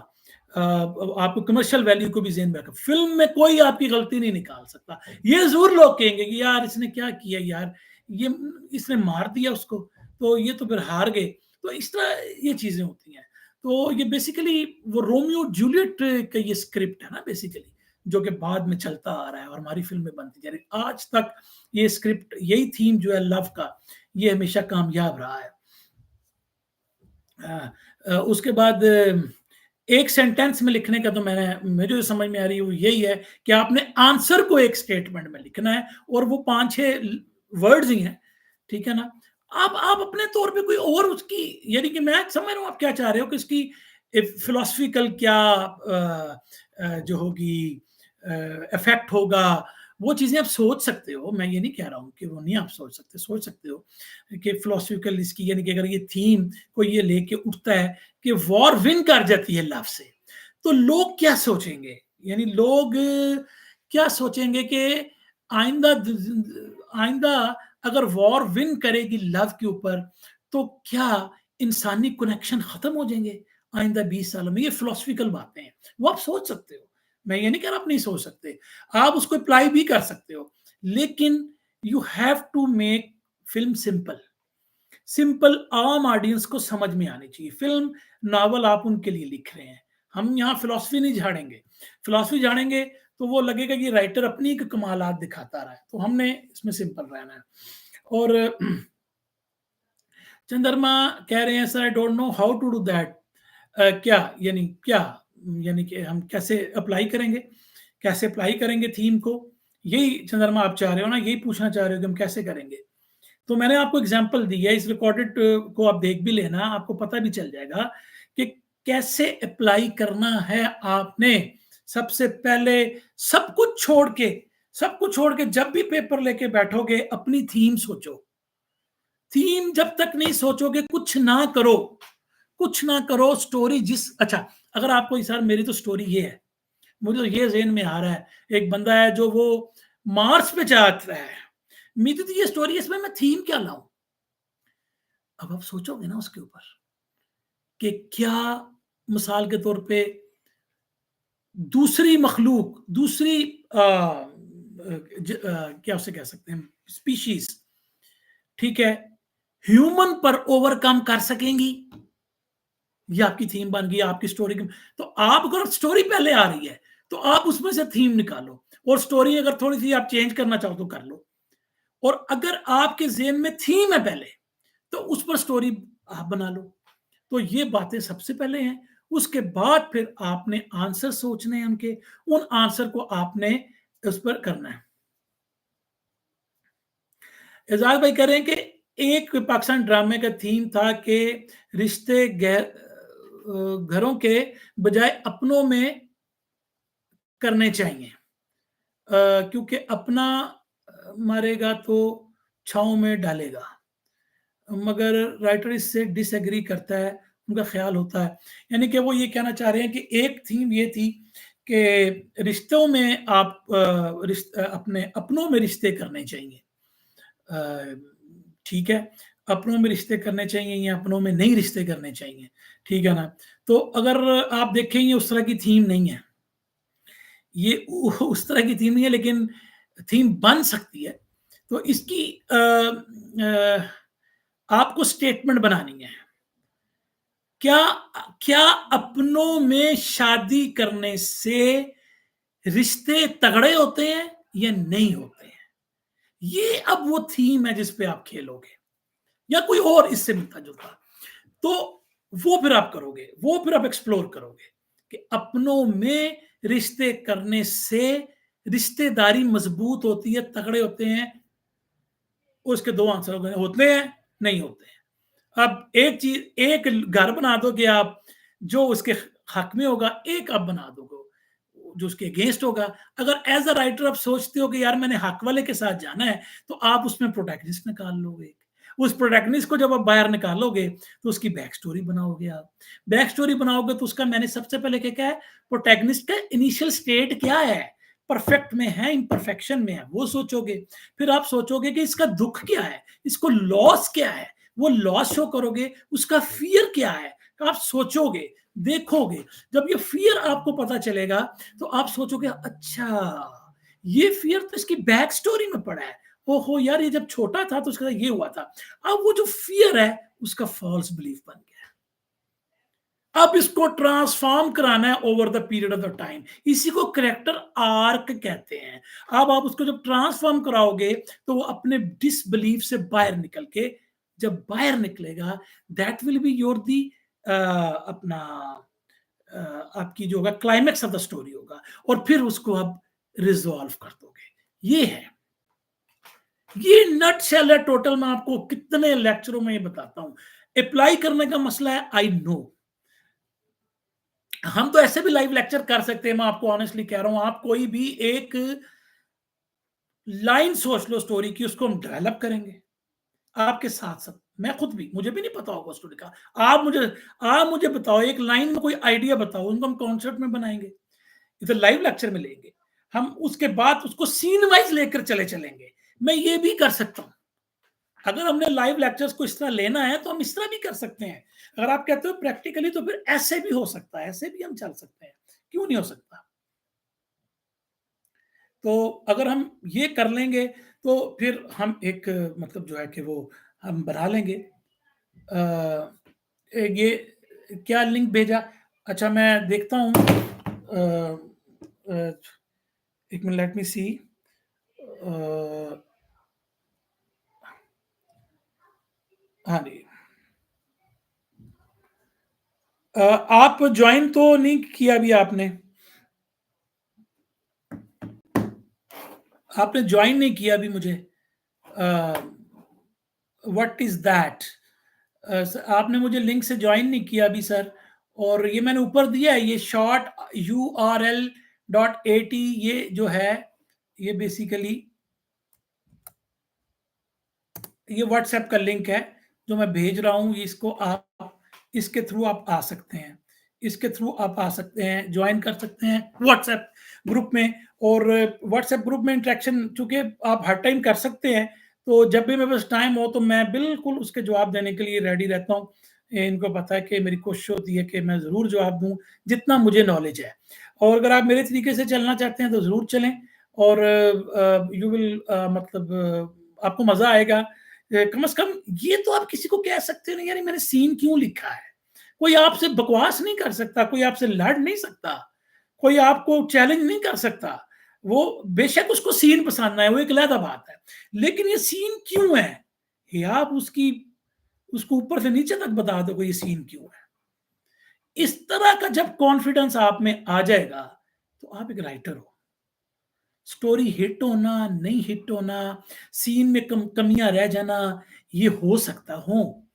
आपको कमर्शियल वैल्यू को भी जेन में रखा, फिल्म में कोई आपकी गलती नहीं निकाल सकता। ये जरूर लोग कहेंगे कि यार इसने क्या किया यार, ये इसने मार दिया उसको, तो ये तो फिर हार गए। तो इस तरह ये चीजें होती हैं। तो ये बेसिकली वो रोमियो जूलियट का ये स्क्रिप्ट है ना बेसिकली, जो कि बाद में चलता आ रहा है और हमारी फिल्म में बनती जा रही है आज तक। ये स्क्रिप्ट, यही थीम जो है लव का, ये हमेशा कामयाब रहा है। उसके बाद एक सेंटेंस में लिखने का तो मुझे जो समझ में आ रही है वो यही है कि आपने आंसर को एक स्टेटमेंट में लिखना है और वो 5-6 वर्ड्स ही हैं, ठीक है ना। आप अपने तौर पे कोई और उसकी, यानी कि मैं समझ रहा हूँ आप क्या चाह रहे हो कि इसकी फिलोसफिकल क्या जो होगी इफेक्ट होगा, वो चीजें आप सोच सकते हो। मैं ये नहीं कह रहा हूँ कि वो नहीं आप सोच सकते हो कि फिलोसफिकल इसकी, यानी कि अगर ये थीम को ये लेके उठता है कि वॉर विन कर जाती है लव से, तो लोग क्या सोचेंगे, यानी लोग क्या सोचेंगे कि आइंदा आइंदा अगर वॉर विन करेगी लव के ऊपर, तो क्या इंसानी कनेक्शन खत्म हो जाएंगे आइंदा 20 सालों में। ये फिलोसफिकल बातें हैं, वो आप सोच सकते हो, मैं ये नहीं कह रहा आप नहीं सोच सकते, आप उसको अप्लाई भी कर सकते हो, लेकिन you have to make film simple. Simple आम ऑडियंस को समझ में आनी चाहिए फिल्म, नॉवल आप उनके लिए लिख रहे हैं। हम यहाँ फिलोसफी नहीं झाड़ेंगे, फिलोसफी झाड़ेंगे तो वो लगेगा कि राइटर अपनी एक कमालात दिखाता रहा है, तो हमने इसमें सिंपल रहना है। और चंद्रमा कह रहे हैं sir I don't know how to do that, क्या यानी कि हम कैसे अप्लाई करेंगे, कैसे अप्लाई करेंगे थीम को, यही चंद्रमा आप चाह रहे हो ना, यही पूछना चाह रहे हो कि हम कैसे करेंगे। तो मैंने आपको एग्जांपल दी है, इस रिकॉर्डेड को आप देख भी लेना, आपको पता भी चल जाएगा कि कैसे अप्लाई करना है आपने। सबसे पहले सब कुछ छोड़ के, सब कुछ छोड़ के जब भी पेपर लेके बैठोगे अपनी थीम सोचो। थीम जब तक नहीं सोचोगे कुछ ना करो, कुछ ना करो। स्टोरी जिस, अच्छा अगर आपको सर मेरी तो स्टोरी ये है, मुझे तो ये जेहन में आ रहा है, एक बंदा है जो वो मार्स पे चाहता है, मेरी तो ये स्टोरी है, इसमें मैं थीम क्या लाऊं, अब आप सोचोगे ना उसके ऊपर कि क्या, मिसाल के तौर पे दूसरी मखलूक, दूसरी क्या उसे कह सकते हैं, स्पीशीज़, ठीक है, ह्यूमन पर ओवरकम कर सकेंगी? ये आपकी थीम बन गई आपकी स्टोरी की। तो आप अगर स्टोरी पहले आ रही है, तो आप उसमें से थीम निकालो और स्टोरी अगर थोड़ी-सी आप चेंज करना चाहो तो कर लो। और अगर आपके ज़हन में थीम है पहले, तो उस पर स्टोरी आप बना लो। तो ये बातें सबसे पहले हैं। उसके बाद फिर आपने आंसर सोचने हैं उनके, उन आंसर को आपने उस पर करना है। एजाज भाई कह रहे हैं कि एक पाकिस्तान ड्रामे का थीम था कि रिश्ते घरों के बजाय अपनों में करने चाहिए, क्योंकि अपना मरेगा तो छाँव में डालेगा। मगर राइटर इससे डिसएग्री करता है, उनका ख्याल होता है। यानी कि वो ये कहना चाह रहे हैं कि एक थीम ये थी कि रिश्तों में आप अपने अपनों में रिश्ते करने चाहिए। अ, ठीक है, अपनों में रिश्ते करने चाहिए या अपनों में नहीं रिश्ते करने चाहिए, ठीक है ना? तो अगर आप देखेंगे उस तरह की थीम नहीं है। ये उस तरह की थीम नहीं है, लेकिन थीम बन सकती है। तो इसकी आपको स्टेटमेंट बनानी है। क्या क्या अपनों में शादी करने से रिश्ते तगड़े होते हैं या नहीं होते हैं? ये अब वो थीम है जिस पे आप खेलोगे, या कोई और इससे मिलता-जुलता। तो वो फिर आप करोगे, वो फिर आप एक्सप्लोर करोगे कि अपनों में रिश्ते करने से रिश्तेदारी मजबूत होती है, तगड़े होते हैं। उसके 2 आंसर हो गए, होते हैं, नहीं होते हैं। अब एक चीज़, एक घर बना दोगे आप जो उसके हक में होगा, एक आप बना दोगे जो उसके अगेंस्ट होगा। अगर एज़ अ राइटर आप सोचते हो कि यार मैंने हक वाले के साथ जाना है, तो आप उसमें प्रोटैगनिस्ट निकाल लोगे। उस प्रोटैगनिस्ट को जब आप बाहर निकालोगे, तो उसकी बैक स्टोरी बनाओगे आप। बैक स्टोरी बनाओगे तो उसका, मैंने सबसे पहले क्या कहा है, प्रोटैगनिस्ट का इनिशियल स्टेट क्या है? परफेक्ट में है, इम्परफेक्शन में है, वो सोचोगे। फिर आप सोचोगे कि इसका दुःख क्या है? इसको लॉस क्या है? वो लॉस शो करोगे, उसका फ़ियर क्या है? आप सोचोगे, देखोगे। जब ये फ़ियर आपको पता चलेगा, तो आप सोचोगे अच्छा, ये फ़ियर तो इसकी बैक स्टोरी में पड़ा है। ओहो! यार ये जब छोटा था तो उसके साथ ये हुआ था। अब वो जो फ़ियर है, उसका फ़ॉल्स बिलीफ बन गया है। अब इसको ट्रांसफ़ॉर्म कराना है over the period of the time. इसी को कैरेक्टर आर्क कहते हैं। अब आप उसको जब ट्रांसफ़ॉर्म कराओगे, तो वो अपने डिसबिलीफ से बाहर निकल के, जब बाहर निकलेगा, दैट विल बी योर दी अपना आपकी जो होगा क्लाइमेक्स ऑफ द स्टोरी होगा, और फिर उसको आप रिज़ॉल्व कर दोगे। ये है। ये नटशेल है टोटल। मैं आपको कितने लेक्चरों में ये बताता हूँ। अप्लाई करने का मसला है, आई नो। हम तो ऐसे भी लाइव लेक्चर कर सकते हैं, मैं आपको ऑनेस्टली कह रहा हूँ। आप कोई भी एक लाइन सोच लो स्टोरी की, उसको हम डेवलप करेंगे आपके साथ-साथ। मैं खुद भी, मुझे भी नहीं पता होगा स्टोरी का। आप मुझे बताओ, एक लाइन में कोई आइडिया बताओ, उनको हम कॉन्सेप्ट में बनाएँगे। इधर लाइव लेक्चर में लेंगे। हम उसके बाद उसको सीन वाइज़ लेकर चले चलेंगे। मैं ये भी कर सकता हूँ। अगर हमने लाइव लेक्चर्स को इस तरह लेना है, तो हम इस तरह भी कर सकते हैं। अगर आप कहते हो प्रैक्टिकली, तो फिर ऐसे भी हो सकता है, ऐसे भी हम चल सकते हैं। क्यों नहीं हो सकता? तो अगर हम ये कर लेंगे, तो फिर हम एक मतलब जो है कि वो हम बना लेंगे। ये क्या लिंक भेजा? अच्छा, मैं देखता हूँ। एक मिनट, लेट मी सी। हाँ जी। आप ज्वाइन तो नहीं किया अभी आपने? आपने ज्वाइन नहीं किया अभी मुझे। What is that? आपने मुझे लिंक से ज्वाइन नहीं किया अभी सर। और ये मैंने ऊपर दिया है, ये शॉर्ट URL डॉट AT, ये जो है, ये बेसिकली ये व्हाट्सएप का लिंक है जो मैं भेज रहा हूँ। इसको आप, इसके थ्रू आप आ सकते हैं। इसके थ्रू आप आ सकते हैं, ज्वाइन कर सकते हैं व्हाट्सएप ग्रुप में। और व्हाट्सएप ग्रुप में इंटरेक्शन चूँकि आप हर टाइम कर सकते हैं, तो जब भी मेरे पास टाइम हो तो मैं बिल्कुल उसके जवाब देने के लिए रेडी रहता हूँ। इनको पता है कि मेरी कोशिश होती है कि मैं ज़रूर जवाब दूँ, जितना मुझे नॉलेज है। और अगर आप मेरे तरीके से चलना चाहते हैं तो ज़रूर चलें और यू विल मतलब आपको मज़ा आएगा। कम से कम ये तो आप किसी को कह सकते हो ना, यार ये मैंने सीन क्यों लिखा है? कोई आपसे बकवास नहीं कर सकता, कोई आपसे लड़ नहीं सकता, कोई आपको चैलेंज नहीं कर सकता। वो बेशक उसको सीन पसंद ना है, वो एक अलग बात है। लेकिन ये सीन क्यों है? ये आप उसको ऊपर से नीचे तक बता दो कि ये सीन क्यों है। इस तरह का जब कॉन्फिडेंस आप में आ जाएगा, तो आप एक राइटर हो। स्टोरी हिट होना, नहीं हिट होना, सीन में कमियां रह जाना, ये हो सकता हो,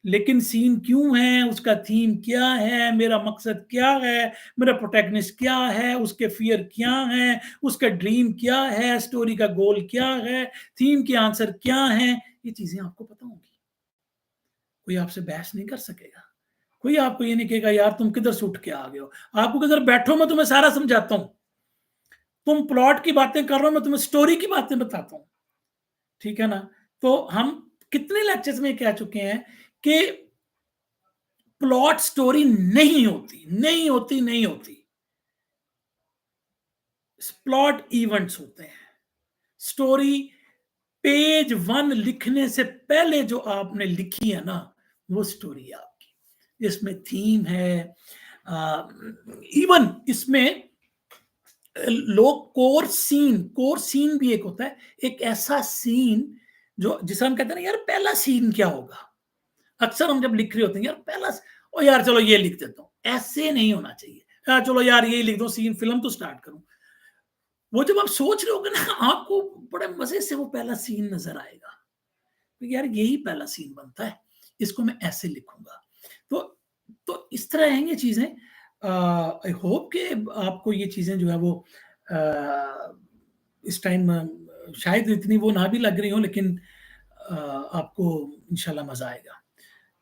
लेकिन सीन क्यों है, उसका थीम क्या है, मेरा मकसद क्या है, मेरा प्रोटैगनिस्ट क्या है, उसके फियर क्या है, उसका ड्रीम क्या है, स्टोरी का गोल क्या है, थीम के आंसर क्या है, ये चीजें आपको पता होंगी। कोई आपसे बहस नहीं कर सकेगा। कोई आपको ये नहीं कहेगा यार तुम किधर से उठ के आ गए हो। आपको किधर बैठो, मैं तुम्हें सारा समझाता हूँ। तुम प्लॉट की बातें कर रहे हो, मैं तुम्हें स्टोरी की बातें बताता हूँ। ठीक है ना? तो हम कितने लेक्चर्स में कह चुके हैं कि प्लॉट स्टोरी नहीं होती, नहीं होती, नहीं होती। प्लॉट इवेंट्स होते हैं। स्टोरी पेज 1 लिखने से पहले जो आपने लिखी है ना, वो स्टोरी है आपकी। इसमें थीम है, इवन इसमें लोग कोर सीन भी एक होता है, एक ऐसा सीन जो जिसे हम कहते हैं ना, यार पहला सीन क्या होगा। अक्सर हम जब लिख रहे होते हैं, यार पहला ओ यार चलो ये लिख देता हूं, ऐसे नहीं होना चाहिए। चलो यार ये लिख दो सीन, फिल्म तो स्टार्ट करूं। वो जब आप सोच रहे होगे ना, आपको बड़े मजे से वो पहला सीन नजर आएगा, तो यार यही पहला सीन बनता है, इसको मैं ऐसे लिखूंगा। तो इस तरह हैं ये चीजें। आई होप कि आपको ये चीजें जो है वो इस टाइम शायद इतनी वो ना भी लग रही हो, लेकिन आपको इंशाल्लाह मजा आएगा।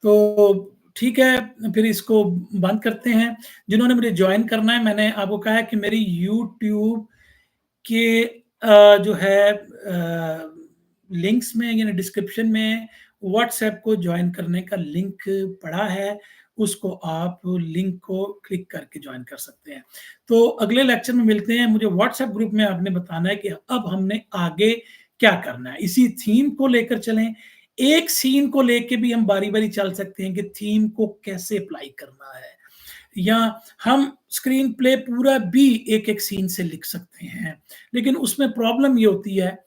तो ठीक है, फिर इसको बंद करते हैं। जिन्होंने मुझे ज्वाइन करना है, मैंने आपको कहा है कि मेरी यूट्यूब के जो है लिंक्स में यानी डिस्क्रिप्शन में व्हाट्सएप को ज्वाइन करने का लिंक पड़ा है, उसको आप लिंक को क्लिक करके ज्वाइन कर सकते हैं। तो अगले लेक्चर में मिलते हैं। मुझे व्हाट्सएप ग्रुप में आपने बताना है कि अब हमने आगे क्या करना है। इसी थीम को लेकर चलें, एक सीन को लेके भी हम बारी-बारी चल सकते हैं कि थीम को कैसे अप्लाई करना है, या हम स्क्रीन प्ले पूरा भी एक-एक सीन से लिख सकते हैं। लेकिन उसमें प्रॉब्लम ये होती है,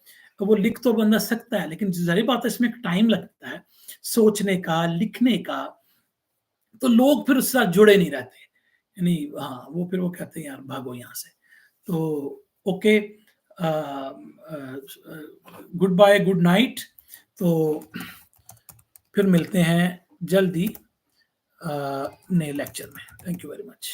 वो लिख तो बंदा सकता है, लेकिन ज़ाहिर बात है इसमें टाइम लगता है, सोचने का, लिखने का, तो लोग फिर उसके साथ जुड़े नहीं रहते। यानी हाँ, वो फिर वो कहते हैं यार भागो यहाँ से। तो okay, good bye, good night. तो फिर मिलते हैं जल्दी नए लेक्चर में। Thank you very much.